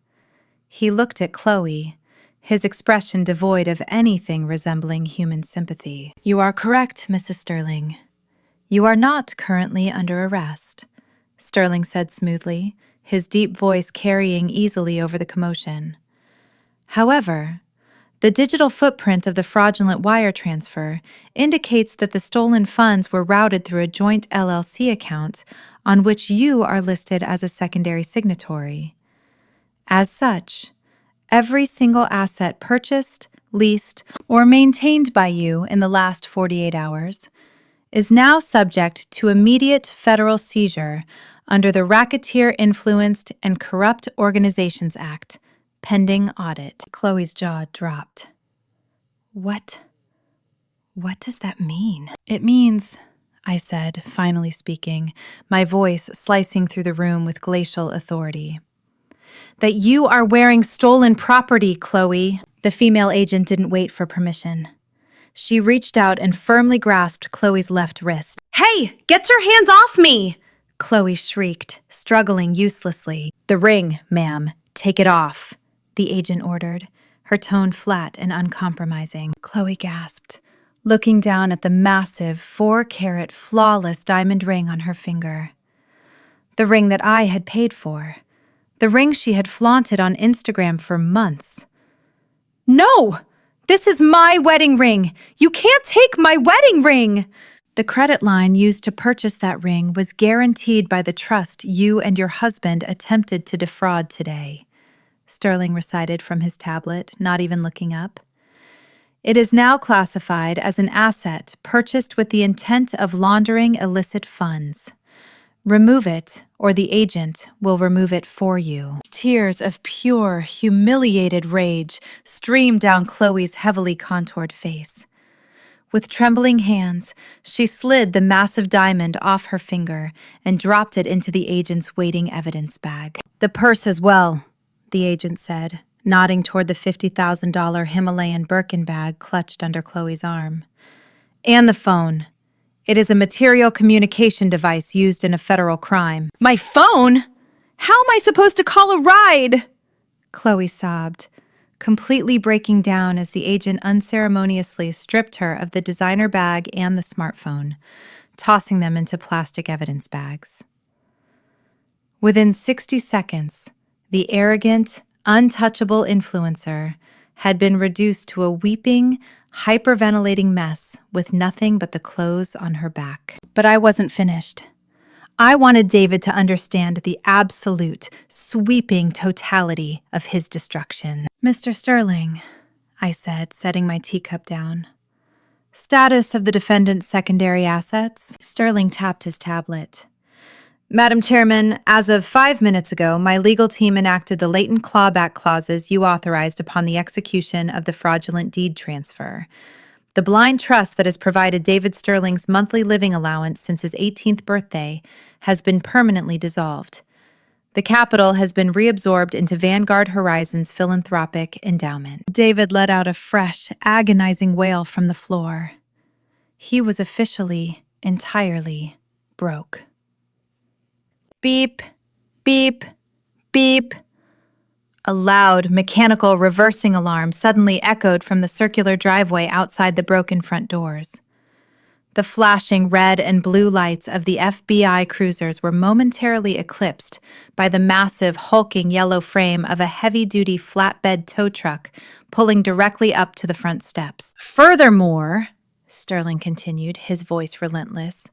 He looked at Chloe, his expression devoid of anything resembling human sympathy. "You are correct, Mrs. Sterling. You are not currently under arrest," Sterling said smoothly, his deep voice carrying easily over the commotion. "However, the digital footprint of the fraudulent wire transfer indicates that the stolen funds were routed through a joint LLC account on which you are listed as a secondary signatory. As such, every single asset purchased, leased, or maintained by you in the last 48 hours is now subject to immediate federal seizure under the Racketeer-Influenced and Corrupt Organizations Act, pending audit." Chloe's jaw dropped. What does that mean?" "It means," I said, finally speaking, my voice slicing through the room with glacial authority, "that you are wearing stolen property, Chloe." The female agent didn't wait for permission. She reached out and firmly grasped Chloe's left wrist. "Hey, get your hands off me!" Chloe shrieked, struggling uselessly. "The ring, ma'am. Take it off," the agent ordered, her tone flat and uncompromising. Chloe gasped, looking down at the massive 4-carat flawless diamond ring on her finger. The ring that I had paid for. The ring she had flaunted on Instagram for months. "No! This is my wedding ring! You can't take my wedding ring!" "The credit line used to purchase that ring was guaranteed by the trust you and your husband attempted to defraud today," Sterling recited from his tablet, not even looking up. "It is now classified as an asset purchased with the intent of laundering illicit funds. Remove it, or the agent will remove it for you." Tears of pure, humiliated rage streamed down Chloe's heavily contoured face. With trembling hands, she slid the massive diamond off her finger and dropped it into the agent's waiting evidence bag. "The purse as well," the agent said, nodding toward the $50,000 Himalayan Birkin bag clutched under Chloe's arm. "And the phone. It is a material communication device used in a federal crime." "My phone? How am I supposed to call a ride?" Chloe sobbed, completely breaking down as the agent unceremoniously stripped her of the designer bag and the smartphone, tossing them into plastic evidence bags. Within 60 seconds, the arrogant, untouchable influencer had been reduced to a weeping, hyperventilating mess with nothing but the clothes on her back. But I wasn't finished. I wanted David to understand the absolute, sweeping totality of his destruction. "Mr. Sterling," I said, setting my teacup down. "Status of the defendant's secondary assets?" Sterling tapped his tablet. "Madam Chairman, as of 5 minutes ago, my legal team enacted the latent clawback clauses you authorized upon the execution of the fraudulent deed transfer. The blind trust that has provided David Sterling's monthly living allowance since his 18th birthday has been permanently dissolved. The capital has been reabsorbed into Vanguard Horizons philanthropic endowment." David let out a fresh, agonizing wail from the floor. He was officially, entirely broke. Beep, beep, beep. A loud, mechanical reversing alarm suddenly echoed from the circular driveway outside the broken front doors. The flashing red and blue lights of the FBI cruisers were momentarily eclipsed by the massive, hulking yellow frame of a heavy-duty flatbed tow truck pulling directly up to the front steps. "Furthermore," Sterling continued, his voice relentless,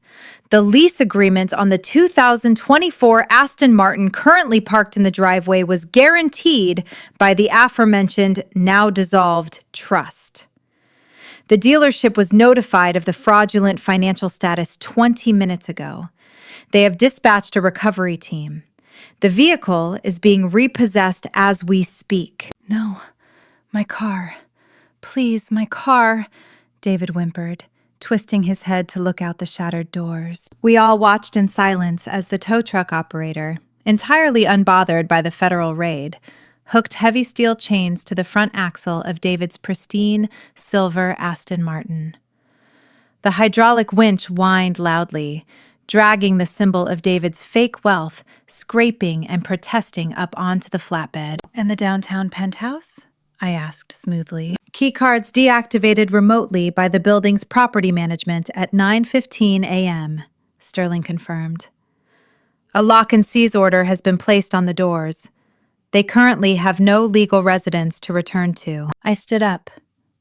"the lease agreement on the 2024 Aston Martin currently parked in the driveway was guaranteed by the aforementioned, now dissolved, trust. The dealership was notified of the fraudulent financial status 20 minutes ago. They have dispatched a recovery team. The vehicle is being repossessed as we speak." "No, my car. Please, my car," David whimpered, twisting his head to look out the shattered doors. We all watched in silence as the tow truck operator, entirely unbothered by the federal raid, hooked heavy steel chains to the front axle of David's pristine, silver Aston Martin. The hydraulic winch whined loudly, dragging the symbol of David's fake wealth, scraping and protesting up onto the flatbed. And the downtown penthouse? I asked smoothly. Keycards deactivated remotely by the building's property management at 9:15 a.m., Sterling confirmed. A lock and seize order has been placed on the doors. They currently have no legal residence to return to. I stood up,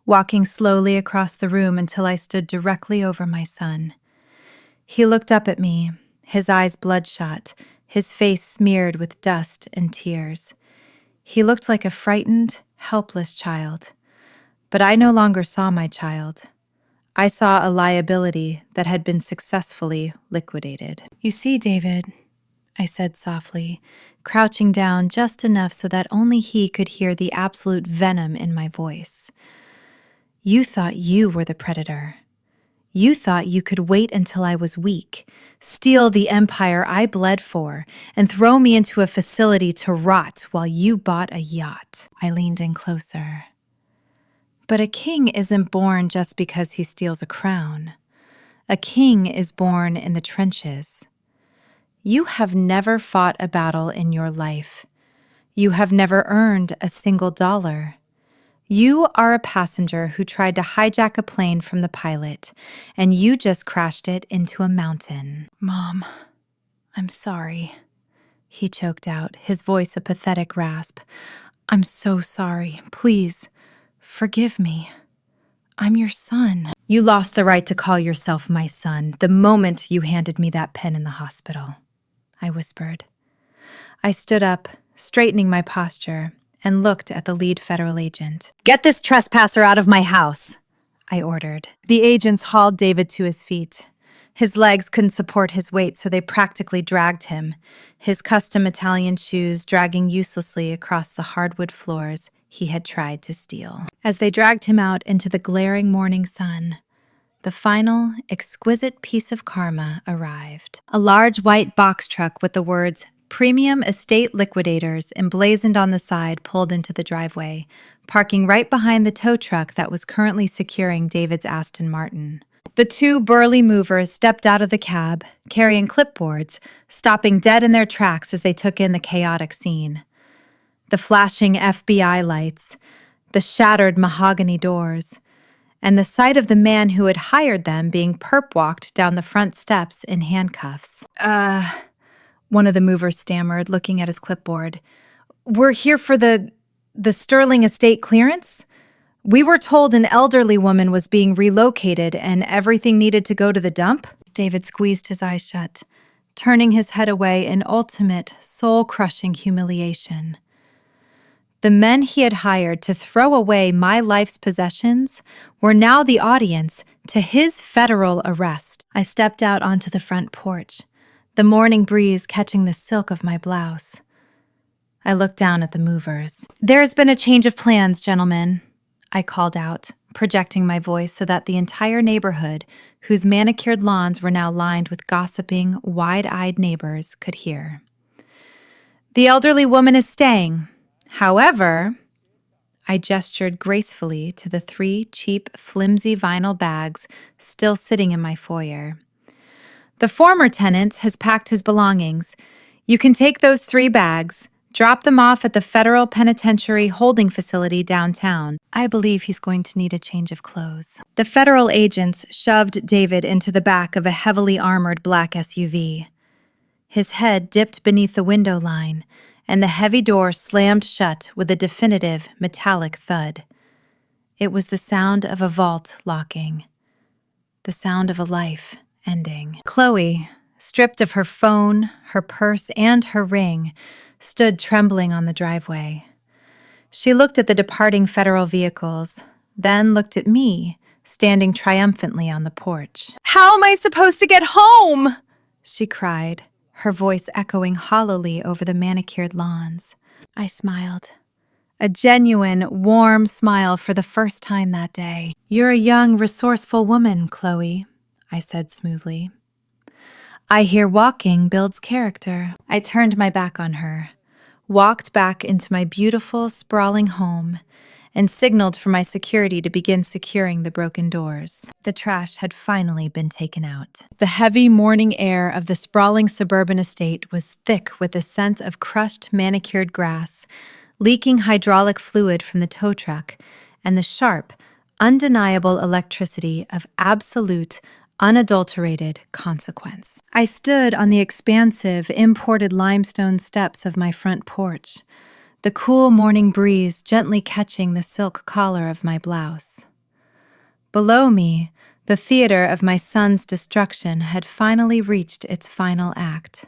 walking slowly across the room until I stood directly over my son. He looked up at me, his eyes bloodshot, his face smeared with dust and tears. He looked like a frightened, helpless child. But I no longer saw my child. I saw a liability that had been successfully liquidated. You see, David, I said softly, crouching down just enough so that only he could hear the absolute venom in my voice. You thought you were the predator. You thought you could wait until I was weak, steal the empire I bled for, and throw me into a facility to rot while you bought a yacht. I leaned in closer. But a king isn't born just because he steals a crown. A king is born in the trenches. You have never fought a battle in your life. You have never earned a single dollar. You are a passenger who tried to hijack a plane from the pilot, and you just crashed it into a mountain. Mom, I'm sorry, he choked out, his voice a pathetic rasp. I'm so sorry. Please, forgive me. I'm your son. You lost the right to call yourself my son the moment you handed me that pen in the hospital, I whispered. I stood up, straightening my posture, and looked at the lead federal agent. Get this trespasser out of my house, I ordered. The agents hauled David to his feet. His legs couldn't support his weight, so they practically dragged him, his custom Italian shoes dragging uselessly across the hardwood floors he had tried to steal. As they dragged him out into the glaring morning sun, the final, exquisite piece of karma arrived. A large white box truck with the words Premium Estate Liquidators emblazoned on the side pulled into the driveway, parking right behind the tow truck that was currently securing David's Aston Martin. The two burly movers stepped out of the cab, carrying clipboards, stopping dead in their tracks as they took in the chaotic scene. The flashing FBI lights, the shattered mahogany doors, and the sight of the man who had hired them being perp-walked down the front steps in handcuffs. One of the movers stammered, looking at his clipboard. We're here for the Sterling estate clearance? We were told an elderly woman was being relocated and everything needed to go to the dump? David squeezed his eyes shut, turning his head away in ultimate, soul-crushing humiliation. The men he had hired to throw away my life's possessions were now the audience to his federal arrest. I stepped out onto the front porch, the morning breeze catching the silk of my blouse. I looked down at the movers. There's been a change of plans, gentlemen, I called out, projecting my voice so that the entire neighborhood, whose manicured lawns were now lined with gossiping, wide-eyed neighbors, could hear. The elderly woman is staying. However, I gestured gracefully to the 3 cheap, flimsy vinyl bags still sitting in my foyer. The former tenant has packed his belongings. You can take those 3 bags, drop them off at the Federal Penitentiary Holding Facility downtown. I believe he's going to need a change of clothes. The federal agents shoved David into the back of a heavily armored black SUV. His head dipped beneath the window line, and the heavy door slammed shut with a definitive metallic thud. It was the sound of a vault locking, the sound of a life ending. Chloe, stripped of her phone, her purse, and her ring, stood trembling on the driveway. She looked at the departing federal vehicles, then looked at me, standing triumphantly on the porch. "How am I supposed to get home?" she cried, her voice echoing hollowly over the manicured lawns. I smiled. A genuine, warm smile for the first time that day. "You're a young, resourceful woman, Chloe," I said smoothly. "I hear walking builds character." I turned my back on her, walked back into my beautiful, sprawling home, and signaled for my security to begin securing the broken doors. The trash had finally been taken out. The heavy morning air of the sprawling suburban estate was thick with the scent of crushed, manicured grass, leaking hydraulic fluid from the tow truck, and the sharp, undeniable electricity of absolute, unadulterated consequence. I stood on the expansive, imported limestone steps of my front porch, the cool morning breeze gently catching the silk collar of my blouse. Below me, the theater of my son's destruction had finally reached its final act.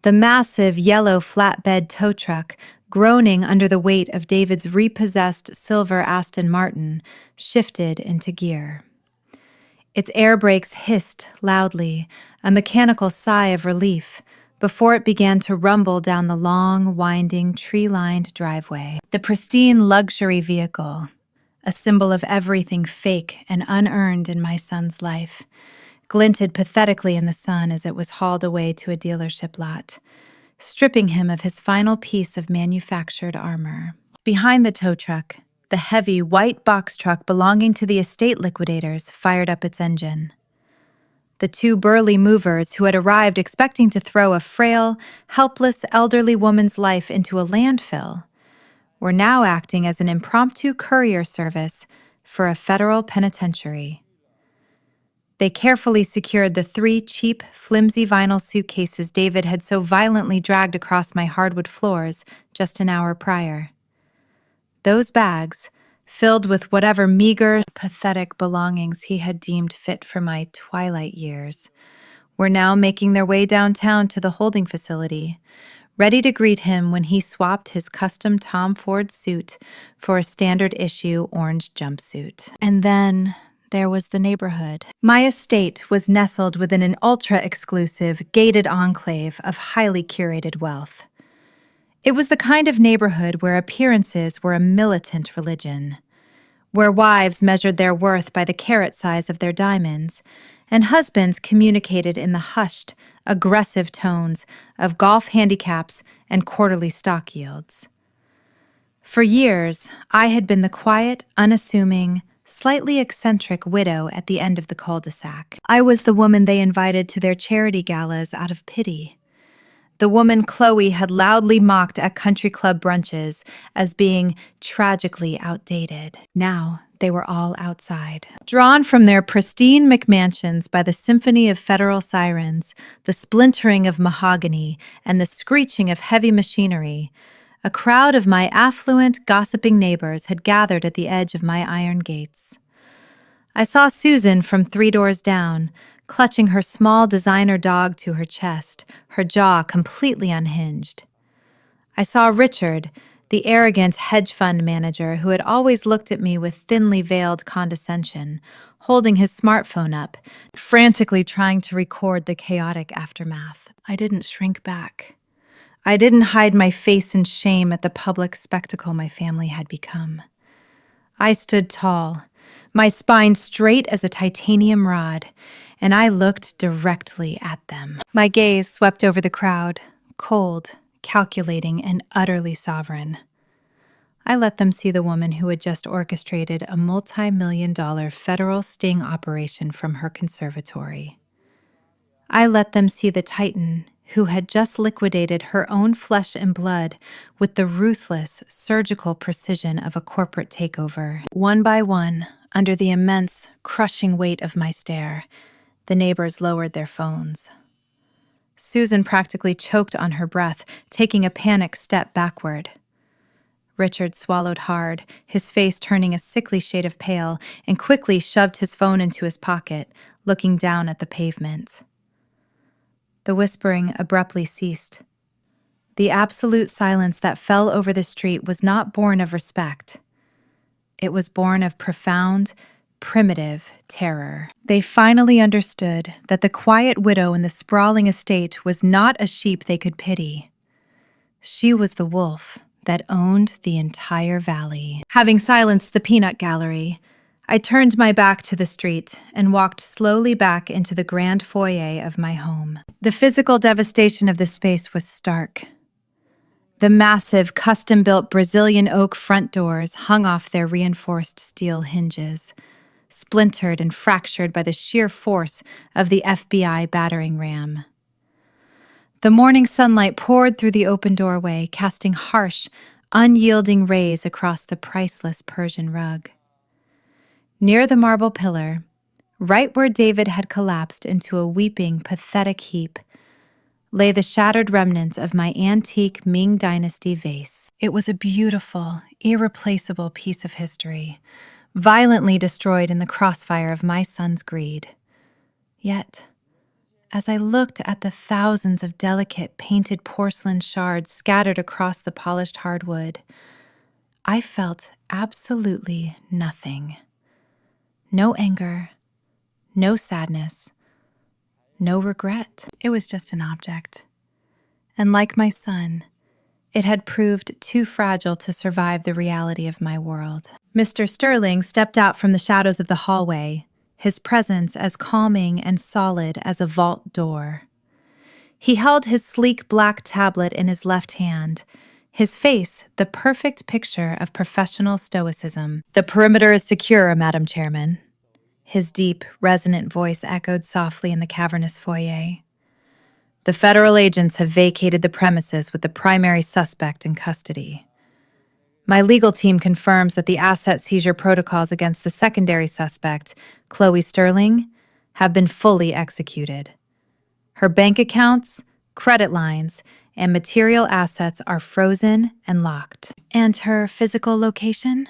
The massive yellow flatbed tow truck, groaning under the weight of David's repossessed silver Aston Martin, shifted into gear. Its air brakes hissed loudly, a mechanical sigh of relief, before it began to rumble down the long, winding, tree-lined driveway. The pristine luxury vehicle, a symbol of everything fake and unearned in my son's life, glinted pathetically in the sun as it was hauled away to a dealership lot, stripping him of his final piece of manufactured armor. Behind the tow truck, the heavy white box truck belonging to the estate liquidators fired up its engine. The two burly movers who had arrived expecting to throw a frail, helpless elderly woman's life into a landfill were now acting as an impromptu courier service for a federal penitentiary. They carefully secured the 3 cheap, flimsy vinyl suitcases David had so violently dragged across my hardwood floors just an hour prior. Those bags, filled with whatever meager, pathetic belongings he had deemed fit for my twilight years, were now making their way downtown to the holding facility, ready to greet him when he swapped his custom Tom Ford suit for a standard-issue orange jumpsuit. And then there was the neighborhood. My estate was nestled within an ultra-exclusive, gated enclave of highly curated wealth. It was the kind of neighborhood where appearances were a militant religion, where wives measured their worth by the carat size of their diamonds, and husbands communicated in the hushed, aggressive tones of golf handicaps and quarterly stock yields. For years, I had been the quiet, unassuming, slightly eccentric widow at the end of the cul-de-sac. I was the woman they invited to their charity galas out of pity. The woman Chloe had loudly mocked at country club brunches as being tragically outdated. Now they were all outside. Drawn from their pristine McMansions by the symphony of federal sirens, the splintering of mahogany, and the screeching of heavy machinery, a crowd of my affluent, gossiping neighbors had gathered at the edge of my iron gates. I saw Susan from 3 doors down, clutching her small designer dog to her chest, her jaw completely unhinged. I saw Richard, the arrogant hedge fund manager who had always looked at me with thinly veiled condescension, holding his smartphone up, frantically trying to record the chaotic aftermath. I didn't shrink back. I didn't hide my face in shame at the public spectacle my family had become. I stood tall, my spine straight as a titanium rod, and I looked directly at them. My gaze swept over the crowd, cold, calculating, and utterly sovereign. I let them see the woman who had just orchestrated a multi-million-dollar federal sting operation from her conservatory. I let them see the titan who had just liquidated her own flesh and blood with the ruthless, surgical precision of a corporate takeover. One by one, under the immense, crushing weight of my stare, the neighbors lowered their phones. Susan practically choked on her breath, taking a panicked step backward. Richard swallowed hard, his face turning a sickly shade of pale, and quickly shoved his phone into his pocket, looking down at the pavement. The whispering abruptly ceased. The absolute silence that fell over the street was not born of respect. It was born of profound, primitive terror. They finally understood that the quiet widow in the sprawling estate was not a sheep they could pity. She was the wolf that owned the entire valley. Having silenced the peanut gallery, I turned my back to the street and walked slowly back into the grand foyer of my home. The physical devastation of the space was stark. The massive, custom-built Brazilian oak front doors hung off their reinforced steel hinges, splintered and fractured by the sheer force of the FBI battering ram. The morning sunlight poured through the open doorway, casting harsh, unyielding rays across the priceless Persian rug. Near the marble pillar, right where David had collapsed into a weeping, pathetic heap, lay the shattered remnants of my antique Ming Dynasty vase. It was a beautiful, irreplaceable piece of history, violently destroyed in the crossfire of my son's greed. Yet, as I looked at the thousands of delicate painted porcelain shards scattered across the polished hardwood, I felt absolutely nothing. No anger, no sadness, no regret. It was just an object. And like my son, it had proved too fragile to survive the reality of my world. Mr. Sterling stepped out from the shadows of the hallway, his presence as calming and solid as a vault door. He held his sleek black tablet in his left hand, his face the perfect picture of professional stoicism. "The perimeter is secure, Madam Chairman." His deep, resonant voice echoed softly in the cavernous foyer. "The federal agents have vacated the premises with the primary suspect in custody. My legal team confirms that the asset seizure protocols against the secondary suspect, Chloe Sterling, have been fully executed. Her bank accounts, credit lines, and material assets are frozen and locked." "And her physical location?"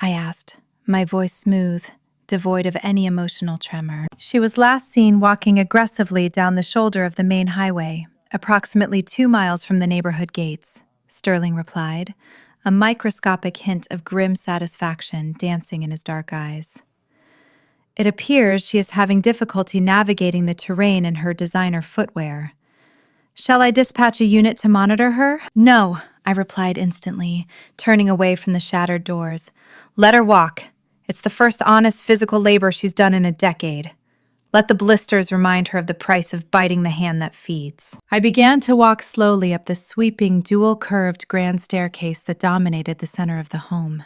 I asked, my voice smooth, devoid of any emotional tremor. "She was last seen walking aggressively down the shoulder of the main highway, approximately 2 miles from the neighborhood gates," Sterling replied, a microscopic hint of grim satisfaction dancing in his dark eyes. "It appears she is having difficulty navigating the terrain in her designer footwear. Shall I dispatch a unit to monitor her?" "No," I replied instantly, turning away from the shattered doors. "Let her walk. It's the first honest physical labor she's done in a decade. Let the blisters remind her of the price of biting the hand that feeds." I began to walk slowly up the sweeping, dual-curved grand staircase that dominated the center of the home.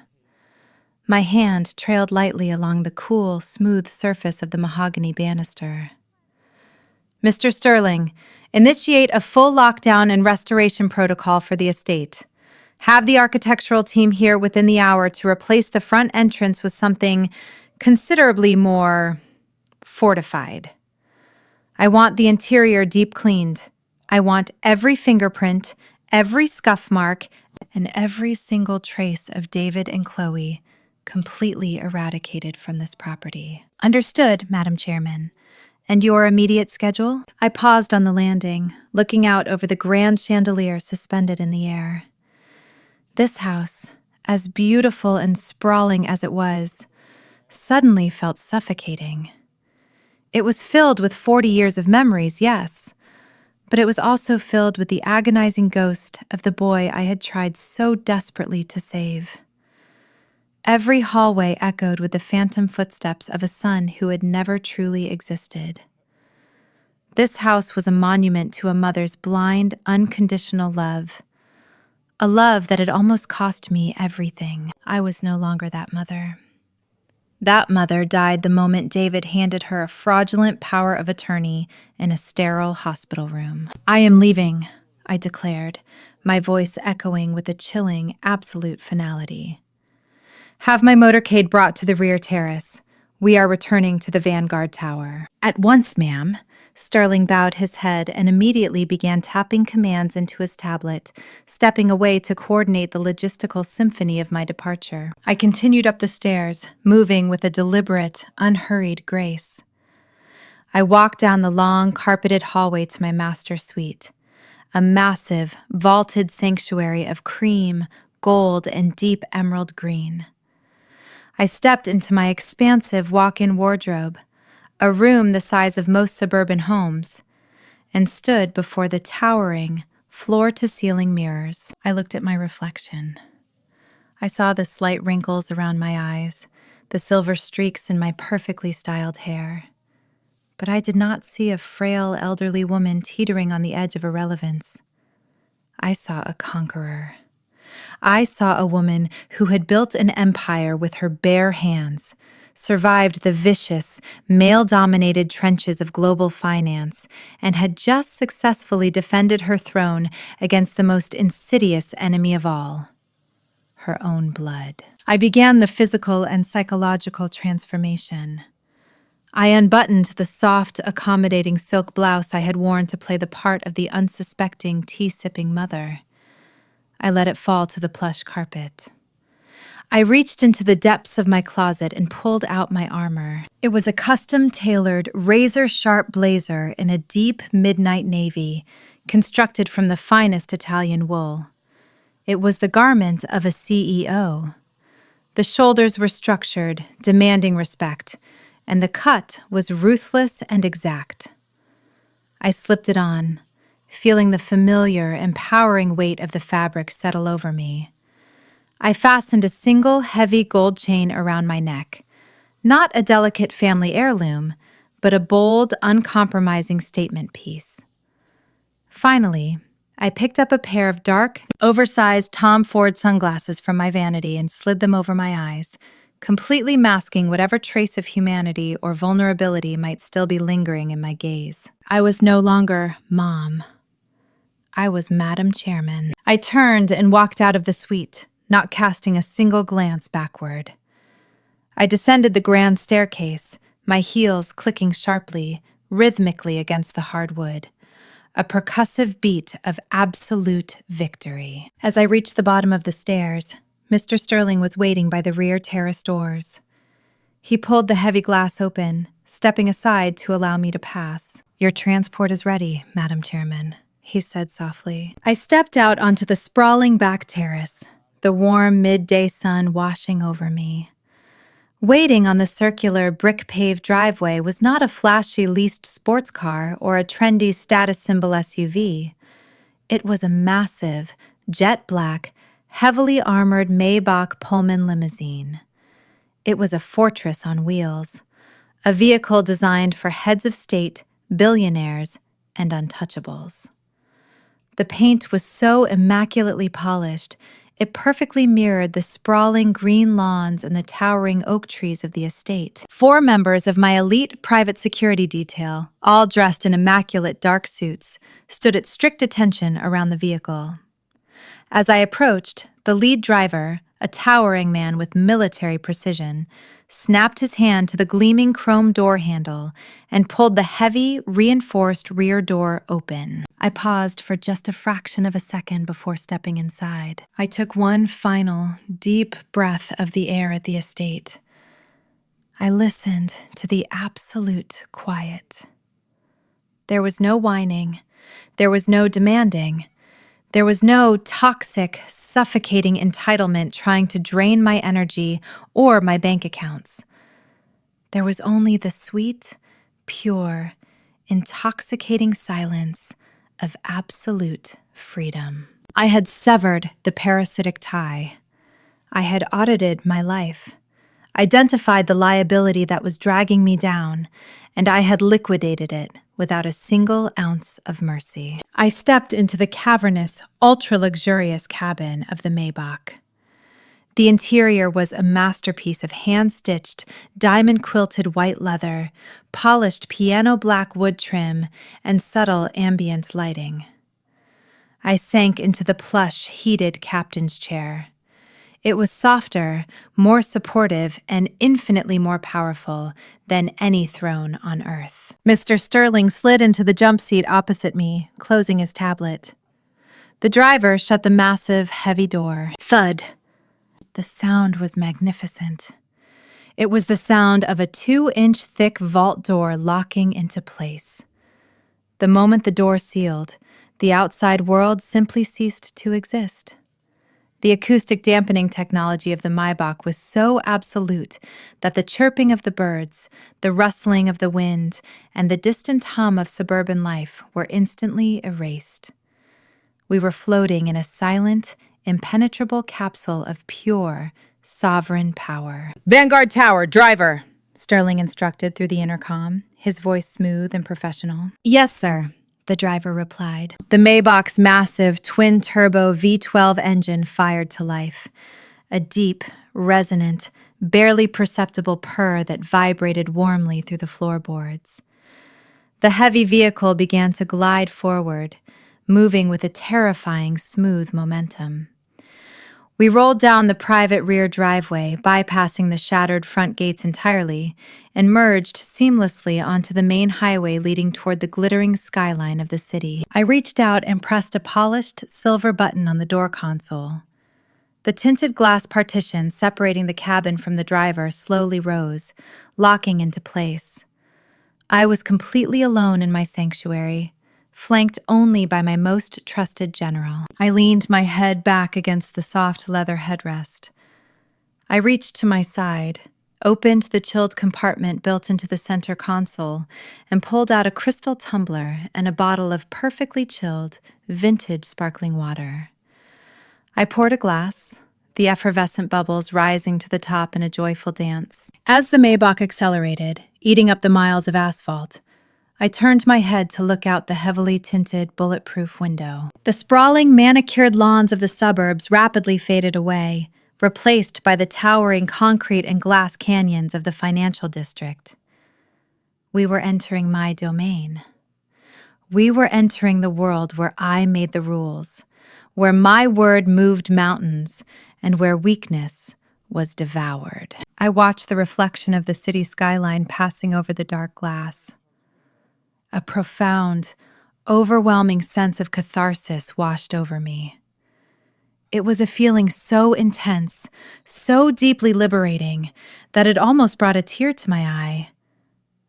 My hand trailed lightly along the cool, smooth surface of the mahogany banister. "Mr. Sterling, initiate a full lockdown and restoration protocol for the estate. Have the architectural team here within the hour to replace the front entrance with something considerably more fortified. I want the interior deep cleaned. I want every fingerprint, every scuff mark, and every single trace of David and Chloe completely eradicated from this property." "Understood, Madam Chairman. And your immediate schedule?" I paused on the landing, looking out over the grand chandelier suspended in the air. This house, as beautiful and sprawling as it was, suddenly felt suffocating. It was filled with 40 years of memories, yes, but it was also filled with the agonizing ghost of the boy I had tried so desperately to save. Every hallway echoed with the phantom footsteps of a son who had never truly existed. This house was a monument to a mother's blind, unconditional love. A love that had almost cost me everything. I was no longer that mother. That mother died the moment David handed her a fraudulent power of attorney in a sterile hospital room. "I am leaving," I declared, my voice echoing with a chilling, absolute finality. "Have my motorcade brought to the rear terrace. We are returning to the Vanguard Tower." "At once, ma'am." Sterling bowed his head and immediately began tapping commands into his tablet, stepping away to coordinate the logistical symphony of my departure. I continued up the stairs, moving with a deliberate, unhurried grace. I walked down the long, carpeted hallway to my master suite, a massive, vaulted sanctuary of cream, gold, and deep emerald green. I stepped into my expansive walk-in wardrobe, a room the size of most suburban homes, and stood before the towering, floor-to-ceiling mirrors. I looked at my reflection. I saw the slight wrinkles around my eyes, the silver streaks in my perfectly styled hair. But I did not see a frail, elderly woman teetering on the edge of irrelevance. I saw a conqueror. I saw a woman who had built an empire with her bare hands, survived the vicious, male-dominated trenches of global finance, and had just successfully defended her throne against the most insidious enemy of all, her own blood. I began the physical and psychological transformation. I unbuttoned the soft, accommodating silk blouse I had worn to play the part of the unsuspecting, tea-sipping mother. I let it fall to the plush carpet. I reached into the depths of my closet and pulled out my armor. It was a custom-tailored, razor-sharp blazer in a deep midnight navy, constructed from the finest Italian wool. It was the garment of a CEO. The shoulders were structured, demanding respect, and the cut was ruthless and exact. I slipped it on, feeling the familiar, empowering weight of the fabric settle over me. I fastened a single heavy gold chain around my neck, not a delicate family heirloom, but a bold, uncompromising statement piece. Finally, I picked up a pair of dark, oversized Tom Ford sunglasses from my vanity and slid them over my eyes, completely masking whatever trace of humanity or vulnerability might still be lingering in my gaze. I was no longer Mom. I was Madam Chairman. I turned and walked out of the suite, not casting a single glance backward. I descended the grand staircase, my heels clicking sharply, rhythmically against the hardwood, a percussive beat of absolute victory. As I reached the bottom of the stairs, Mr. Sterling was waiting by the rear terrace doors. He pulled the heavy glass open, stepping aside to allow me to pass. "Your transport is ready, Madam Chairman," he said softly. I stepped out onto the sprawling back terrace, the warm midday sun washing over me. Waiting on the circular brick-paved driveway was not a flashy leased sports car or a trendy status symbol SUV. It was a massive, jet-black, heavily armored Maybach Pullman limousine. It was a fortress on wheels, a vehicle designed for heads of state, billionaires, and untouchables. The paint was so immaculately polished, it perfectly mirrored the sprawling green lawns and the towering oak trees of the estate. 4 members of my elite private security detail, all dressed in immaculate dark suits, stood at strict attention around the vehicle. As I approached, the lead driver, a towering man with military precision, snapped his hand to the gleaming chrome door handle and pulled the heavy, reinforced rear door open. I paused for just a fraction of a second before stepping inside. I took one final, deep breath of the air at the estate. I listened to the absolute quiet. There was no whining. There was no demanding. There was no toxic, suffocating entitlement trying to drain my energy or my bank accounts. There was only the sweet, pure, intoxicating silence of absolute freedom. I had severed the parasitic tie. I had audited my life, identified the liability that was dragging me down, and I had liquidated it without a single ounce of mercy. I stepped into the cavernous, ultra-luxurious cabin of the Maybach. The interior was a masterpiece of hand-stitched, diamond-quilted white leather, polished piano-black wood trim, and subtle ambient lighting. I sank into the plush, heated captain's chair. It was softer, more supportive, and infinitely more powerful than any throne on earth. Mr. Sterling slid into the jump seat opposite me, closing his tablet. The driver shut the massive, heavy door. Thud. The sound was magnificent. It was the sound of a 2-inch thick vault door locking into place. The moment the door sealed, the outside world simply ceased to exist. The acoustic dampening technology of the Maybach was so absolute that the chirping of the birds, the rustling of the wind, and the distant hum of suburban life were instantly erased. We were floating in a silent, impenetrable capsule of pure, sovereign power. "Vanguard Tower, driver!" Sterling instructed through the intercom, his voice smooth and professional. "Yes, sir," the driver replied. The Maybach's massive twin-turbo V12 engine fired to life, a deep, resonant, barely perceptible purr that vibrated warmly through the floorboards. The heavy vehicle began to glide forward, moving with a terrifying, smooth momentum. We rolled down the private rear driveway, bypassing the shattered front gates entirely, and merged seamlessly onto the main highway leading toward the glittering skyline of the city. I reached out and pressed a polished silver button on the door console. The tinted glass partition separating the cabin from the driver slowly rose, locking into place. I was completely alone in my sanctuary, flanked only by my most trusted general. I leaned my head back against the soft leather headrest. I reached to my side, opened the chilled compartment built into the center console, and pulled out a crystal tumbler and a bottle of perfectly chilled, vintage sparkling water. I poured a glass, the effervescent bubbles rising to the top in a joyful dance. As the Maybach accelerated, eating up the miles of asphalt, I turned my head to look out the heavily tinted, bulletproof window. The sprawling, manicured lawns of the suburbs rapidly faded away, replaced by the towering concrete and glass canyons of the financial district. We were entering my domain. We were entering the world where I made the rules, where my word moved mountains, and where weakness was devoured. I watched the reflection of the city skyline passing over the dark glass. A profound, overwhelming sense of catharsis washed over me. It was a feeling so intense, so deeply liberating, that it almost brought a tear to my eye.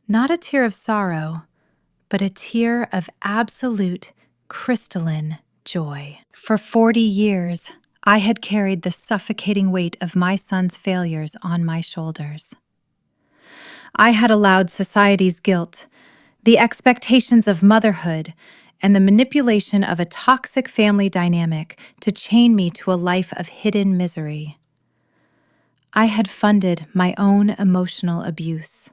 Not a tear of sorrow, but a tear of absolute, crystalline joy. For 40 years, I had carried the suffocating weight of my son's failures on my shoulders. I had allowed society's guilt, the expectations of motherhood, and the manipulation of a toxic family dynamic to chain me to a life of hidden misery. I had funded my own emotional abuse.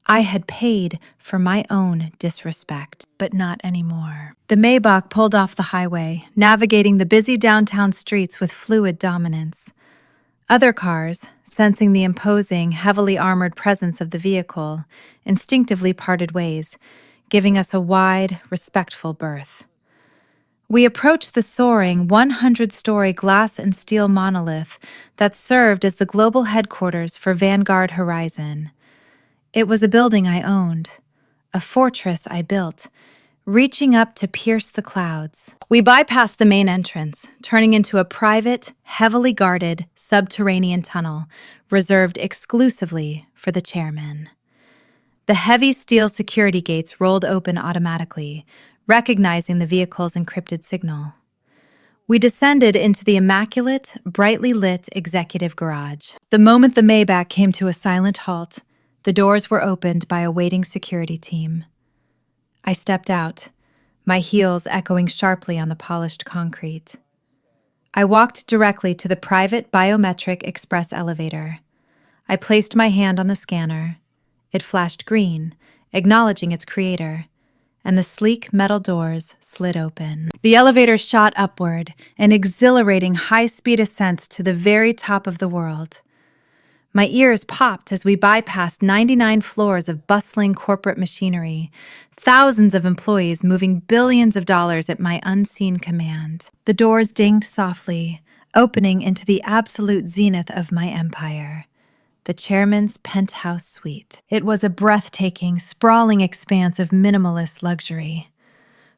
I had paid for my own disrespect, but not anymore. The Maybach pulled off the highway, navigating the busy downtown streets with fluid dominance. Other cars, sensing the imposing, heavily armored presence of the vehicle, instinctively parted ways, giving us a wide, respectful berth. We approached the soaring 100-story glass and steel monolith that served as the global headquarters for Vanguard Horizon. It was a building I owned, a fortress I built, reaching up to pierce the clouds. We bypassed the main entrance, turning into a private, heavily guarded, subterranean tunnel reserved exclusively for the chairman. The heavy steel security gates rolled open automatically, recognizing the vehicle's encrypted signal. We descended into the immaculate, brightly lit executive garage. The moment the Maybach came to a silent halt, the doors were opened by a waiting security team. I stepped out, my heels echoing sharply on the polished concrete. I walked directly to the private biometric express elevator. I placed my hand on the scanner. It flashed green, acknowledging its creator, and the sleek metal doors slid open. The elevator shot upward, an exhilarating high-speed ascent to the very top of the world. My ears popped as we bypassed 99 floors of bustling corporate machinery, thousands of employees moving billions of dollars at my unseen command. The doors dinged softly, opening into the absolute zenith of my empire, the chairman's penthouse suite. It was a breathtaking, sprawling expanse of minimalist luxury.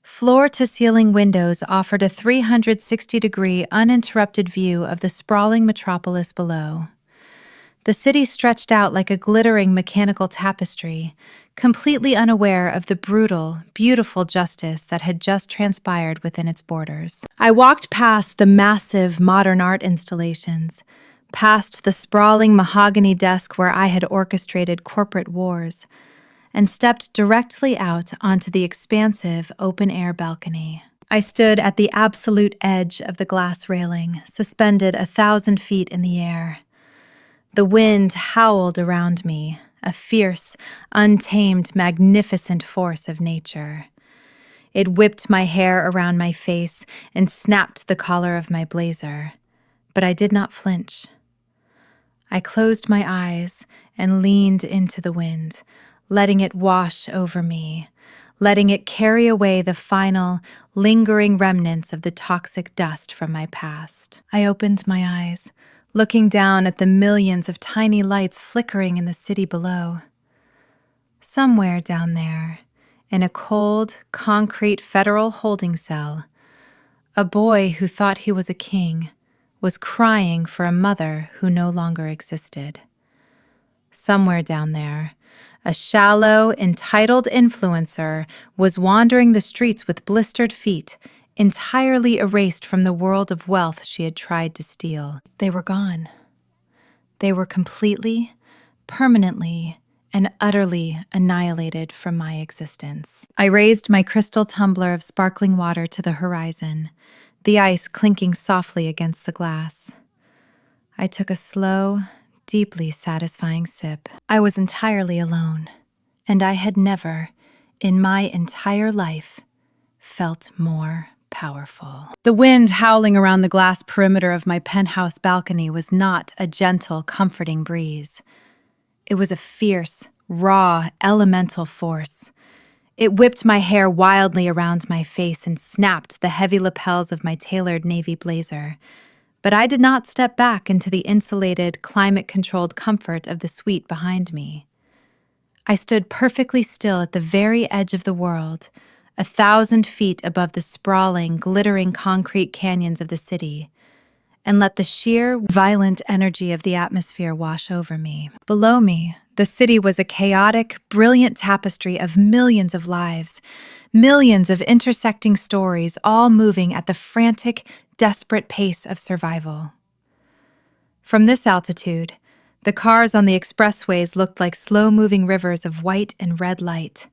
Floor-to-ceiling windows offered a 360-degree, uninterrupted view of the sprawling metropolis below. The city stretched out like a glittering mechanical tapestry, completely unaware of the brutal, beautiful justice that had just transpired within its borders. I walked past the massive modern art installations, past the sprawling mahogany desk where I had orchestrated corporate wars, and stepped directly out onto the expansive open-air balcony. I stood at the absolute edge of the glass railing, suspended 1,000 feet in the air. The wind howled around me, a fierce, untamed, magnificent force of nature. It whipped my hair around my face and snapped the collar of my blazer, but I did not flinch. I closed my eyes and leaned into the wind, letting it wash over me, letting it carry away the final, lingering remnants of the toxic dust from my past. I opened my eyes, looking down at the millions of tiny lights flickering in the city below. Somewhere down there, in a cold, concrete federal holding cell, a boy who thought he was a king was crying for a mother who no longer existed. Somewhere down there, a shallow, entitled influencer was wandering the streets with blistered feet, entirely erased from the world of wealth she had tried to steal. They were gone. They were completely, permanently, and utterly annihilated from my existence. I raised my crystal tumbler of sparkling water to the horizon, the ice clinking softly against the glass. I took a slow, deeply satisfying sip. I was entirely alone, and I had never, in my entire life, felt more powerful. The wind howling around the glass perimeter of my penthouse balcony was not a gentle, comforting breeze. It was a fierce, raw, elemental force. It whipped my hair wildly around my face and snapped the heavy lapels of my tailored navy blazer. But I did not step back into the insulated, climate-controlled comfort of the suite behind me. I stood perfectly still at the very edge of the world, 1,000 feet above the sprawling, glittering concrete canyons of the city, and let the sheer, violent energy of the atmosphere wash over me. Below me, the city was a chaotic, brilliant tapestry of millions of lives, millions of intersecting stories, all moving at the frantic, desperate pace of survival. From this altitude, the cars on the expressways looked like slow-moving rivers of white and red light,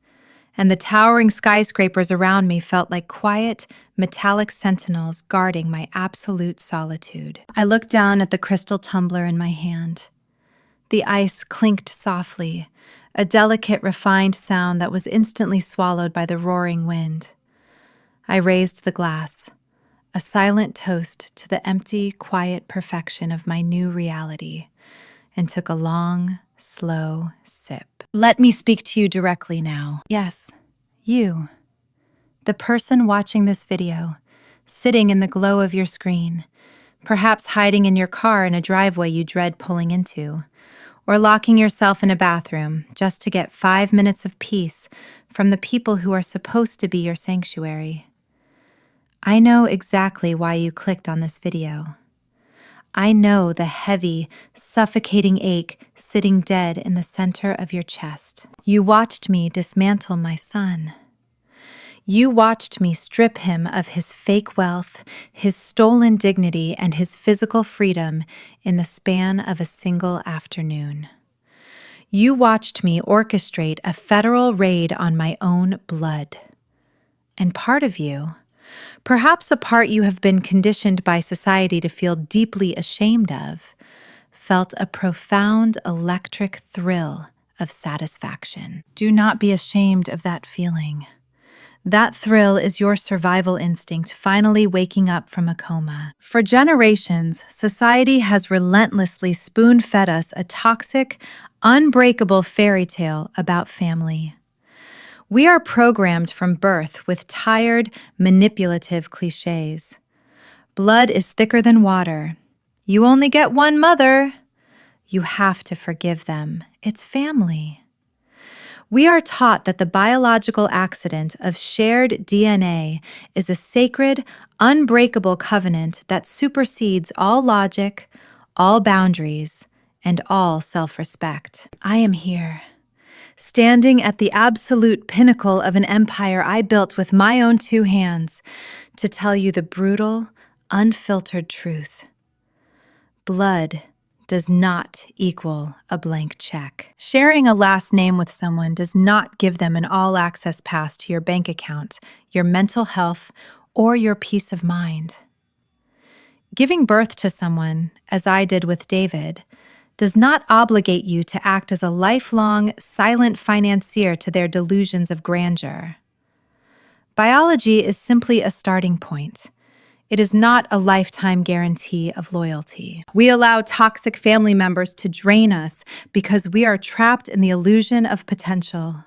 and the towering skyscrapers around me felt like quiet, metallic sentinels guarding my absolute solitude. I looked down at the crystal tumbler in my hand. The ice clinked softly, a delicate, refined sound that was instantly swallowed by the roaring wind. I raised the glass, a silent toast to the empty, quiet perfection of my new reality, and took a long, slow sip. Let me speak to you directly now. Yes, you, the person watching this video, sitting in the glow of your screen, perhaps hiding in your car in a driveway you dread pulling into, or locking yourself in a bathroom just to get 5 minutes of peace from the people who are supposed to be your sanctuary. I know exactly why you clicked on this video. I know the heavy, suffocating ache sitting dead in the center of your chest. You watched me dismantle my son. You watched me strip him of his fake wealth, his stolen dignity, and his physical freedom in the span of a single afternoon. You watched me orchestrate a federal raid on my own blood. And part of you, perhaps a part you have been conditioned by society to feel deeply ashamed of, felt a profound electric thrill of satisfaction. Do not be ashamed of that feeling. That thrill is your survival instinct finally waking up from a coma. For generations, society has relentlessly spoon-fed us a toxic, unbreakable fairy tale about family. We are programmed from birth with tired, manipulative cliches. Blood is thicker than water. You only get one mother. You have to forgive them. It's family. We are taught that the biological accident of shared DNA is a sacred, unbreakable covenant that supersedes all logic, all boundaries, and all self-respect. I am here, standing at the absolute pinnacle of an empire I built with my own 2 hands, to tell you the brutal, unfiltered truth. Blood does not equal a blank check. Sharing a last name with someone does not give them an all-access pass to your bank account, your mental health, or your peace of mind. Giving birth to someone, as I did with David, does not obligate you to act as a lifelong, silent financier to their delusions of grandeur. Biology is simply a starting point. It is not a lifetime guarantee of loyalty. We allow toxic family members to drain us because we are trapped in the illusion of potential.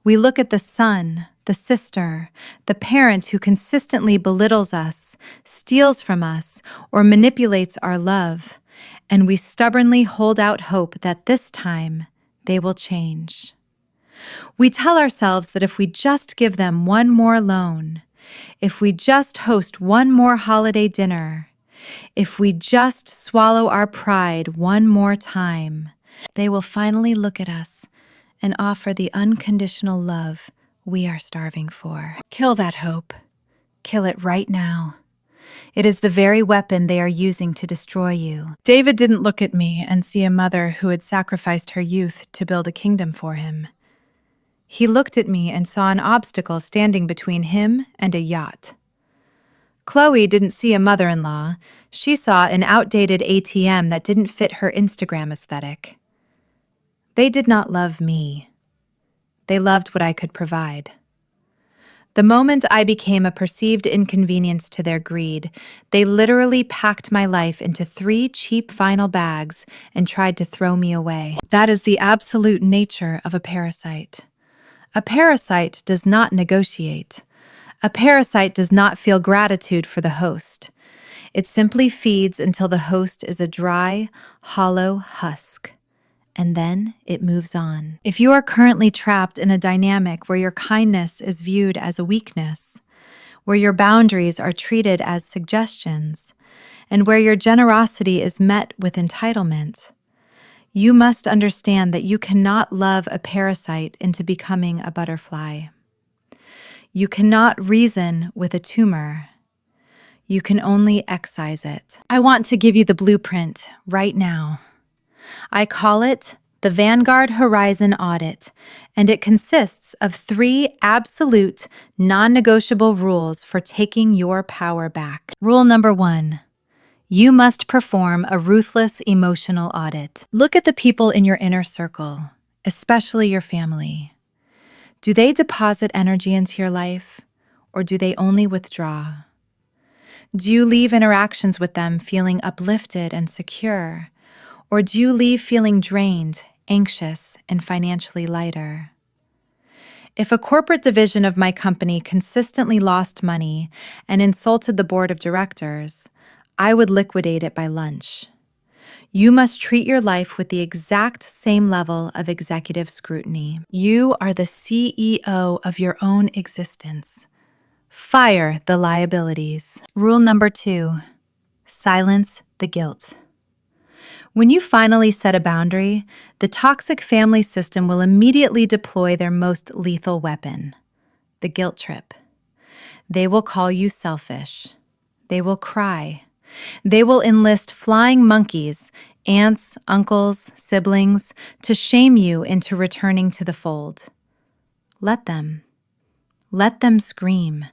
We look at the son, the sister, the parent who consistently belittles us, steals from us, or manipulates our love, and we stubbornly hold out hope that this time they will change. We tell ourselves that if we just give them one more loan, if we just host one more holiday dinner, if we just swallow our pride one more time, they will finally look at us and offer the unconditional love we are starving for. Kill that hope. Kill it right now. It is the very weapon they are using to destroy you. David didn't look at me and see a mother who had sacrificed her youth to build a kingdom for him. He looked at me and saw an obstacle standing between him and a yacht. Chloe didn't see a mother-in-law. She saw an outdated ATM that didn't fit her Instagram aesthetic. They did not love me. They loved what I could provide. The moment I became a perceived inconvenience to their greed, they literally packed my life into 3 cheap vinyl bags and tried to throw me away. That is the absolute nature of a parasite. A parasite does not negotiate. A parasite does not feel gratitude for the host. It simply feeds until the host is a dry, hollow husk. And then it moves on. If you are currently trapped in a dynamic where your kindness is viewed as a weakness, where your boundaries are treated as suggestions, and where your generosity is met with entitlement, you must understand that you cannot love a parasite into becoming a butterfly. You cannot reason with a tumor. You can only excise it. I want to give you the blueprint right now. I call it the Vanguard Horizon Audit, and it consists of 3 absolute, non-negotiable rules for taking your power back. Rule number 1. You must perform a ruthless emotional audit. Look at the people in your inner circle, especially your family. Do they deposit energy into your life, or do they only withdraw? Do you leave interactions with them feeling uplifted and secure, or do you leave feeling drained, anxious, and financially lighter? If a corporate division of my company consistently lost money and insulted the board of directors, I would liquidate it by lunch. You must treat your life with the exact same level of executive scrutiny. You are the CEO of your own existence. Fire the liabilities. Rule number 2. Silence the guilt. When you finally set a boundary, the toxic family system will immediately deploy their most lethal weapon, the guilt trip. They will call you selfish. They will cry. They will enlist flying monkeys, aunts, uncles, siblings, to shame you into returning to the fold. Let them. Let them scream.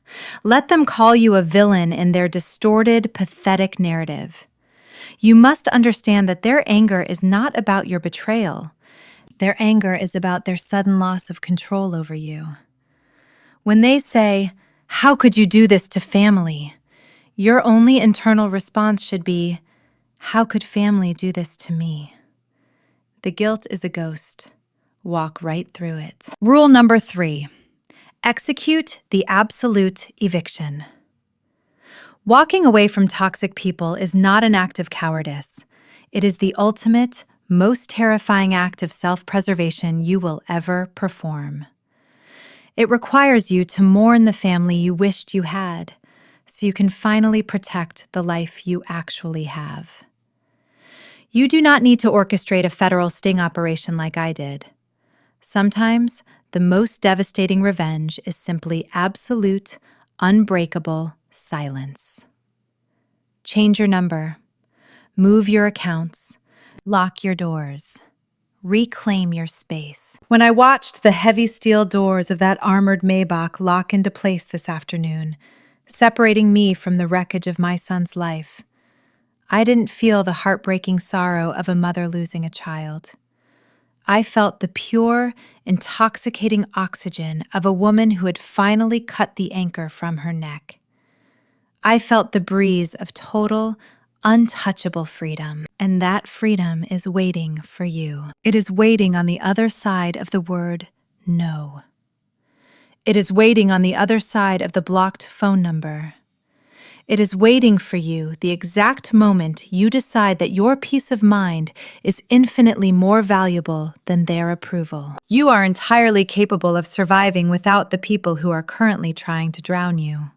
Let them call you a villain in their distorted, pathetic narrative. You must understand that their anger is not about your betrayal. Their anger is about their sudden loss of control over you. When they say, "How could you do this to family?" your only internal response should be, "How could family do this to me?" The guilt is a ghost. Walk right through it. Rule number 3. Execute the absolute eviction. Walking away from toxic people is not an act of cowardice. It is the ultimate, most terrifying act of self-preservation you will ever perform. It requires you to mourn the family you wished you had, so you can finally protect the life you actually have. You do not need to orchestrate a federal sting operation like I did. Sometimes, the most devastating revenge is simply absolute, unbreakable silence. Change your number. Move your accounts. Lock your doors. Reclaim your space. When I watched the heavy steel doors of that armored Maybach lock into place this afternoon, separating me from the wreckage of my son's life, I didn't feel the heartbreaking sorrow of a mother losing a child. I felt the pure, intoxicating oxygen of a woman who had finally cut the anchor from her neck. I felt the breeze of total, untouchable freedom. And that freedom is waiting for you. It is waiting on the other side of the word no. It is waiting on the other side of the blocked phone number. It is waiting for you the exact moment you decide that your peace of mind is infinitely more valuable than their approval. You are entirely capable of surviving without the people who are currently trying to drown you.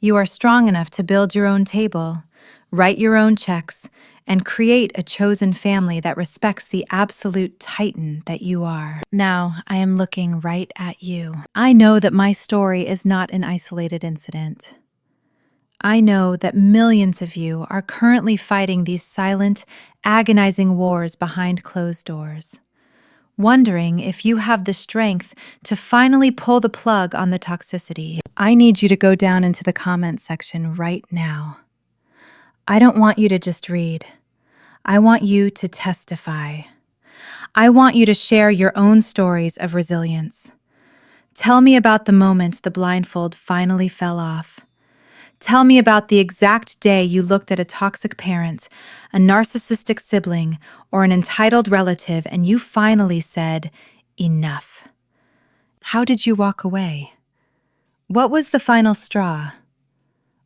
You are strong enough to build your own table, write your own checks, and create a chosen family that respects the absolute titan that you are. Now, I am looking right at you. I know that my story is not an isolated incident. I know that millions of you are currently fighting these silent, agonizing wars behind closed doors, wondering if you have the strength to finally pull the plug on the toxicity. I need you to go down into the comment section right now. I don't want you to just read. I want you to testify. I want you to share your own stories of resilience. Tell me about the moment the blindfold finally fell off. Tell me about the exact day you looked at a toxic parent, a narcissistic sibling, or an entitled relative and you finally said, enough. How did you walk away? What was the final straw?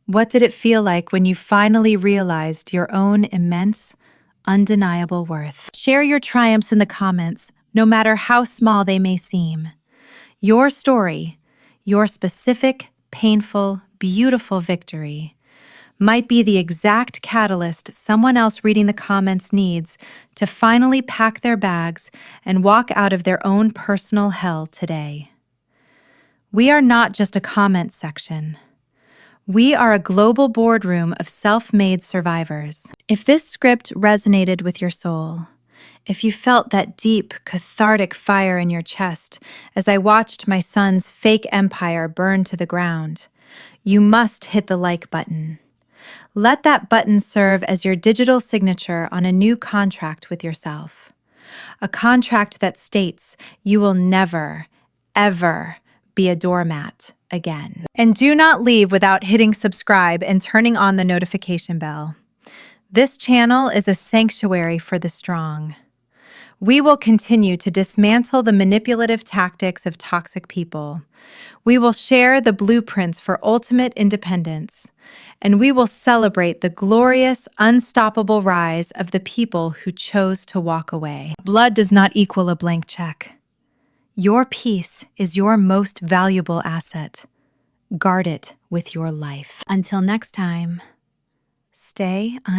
What did it feel like when you finally realized your own immense, undeniable worth? Share your triumphs in the comments, no matter how small they may seem. Your story, your specific, painful, beautiful victory, might be the exact catalyst someone else reading the comments needs to finally pack their bags and walk out of their own personal hell today. We are not just a comment section. We are a global boardroom of self-made survivors. If this script resonated with your soul, if you felt that deep, cathartic fire in your chest as I watched my son's fake empire burn to the ground, you must hit the like button. Let that button serve as your digital signature on a new contract with yourself. A contract that states you will never, ever be a doormat again. And do not leave without hitting subscribe and turning on the notification bell. This channel is a sanctuary for the strong. We will continue to dismantle the manipulative tactics of toxic people. We will share the blueprints for ultimate independence. And we will celebrate the glorious, unstoppable rise of the people who chose to walk away. Blood does not equal a blank check. Your peace is your most valuable asset. Guard it with your life. Until next time, stay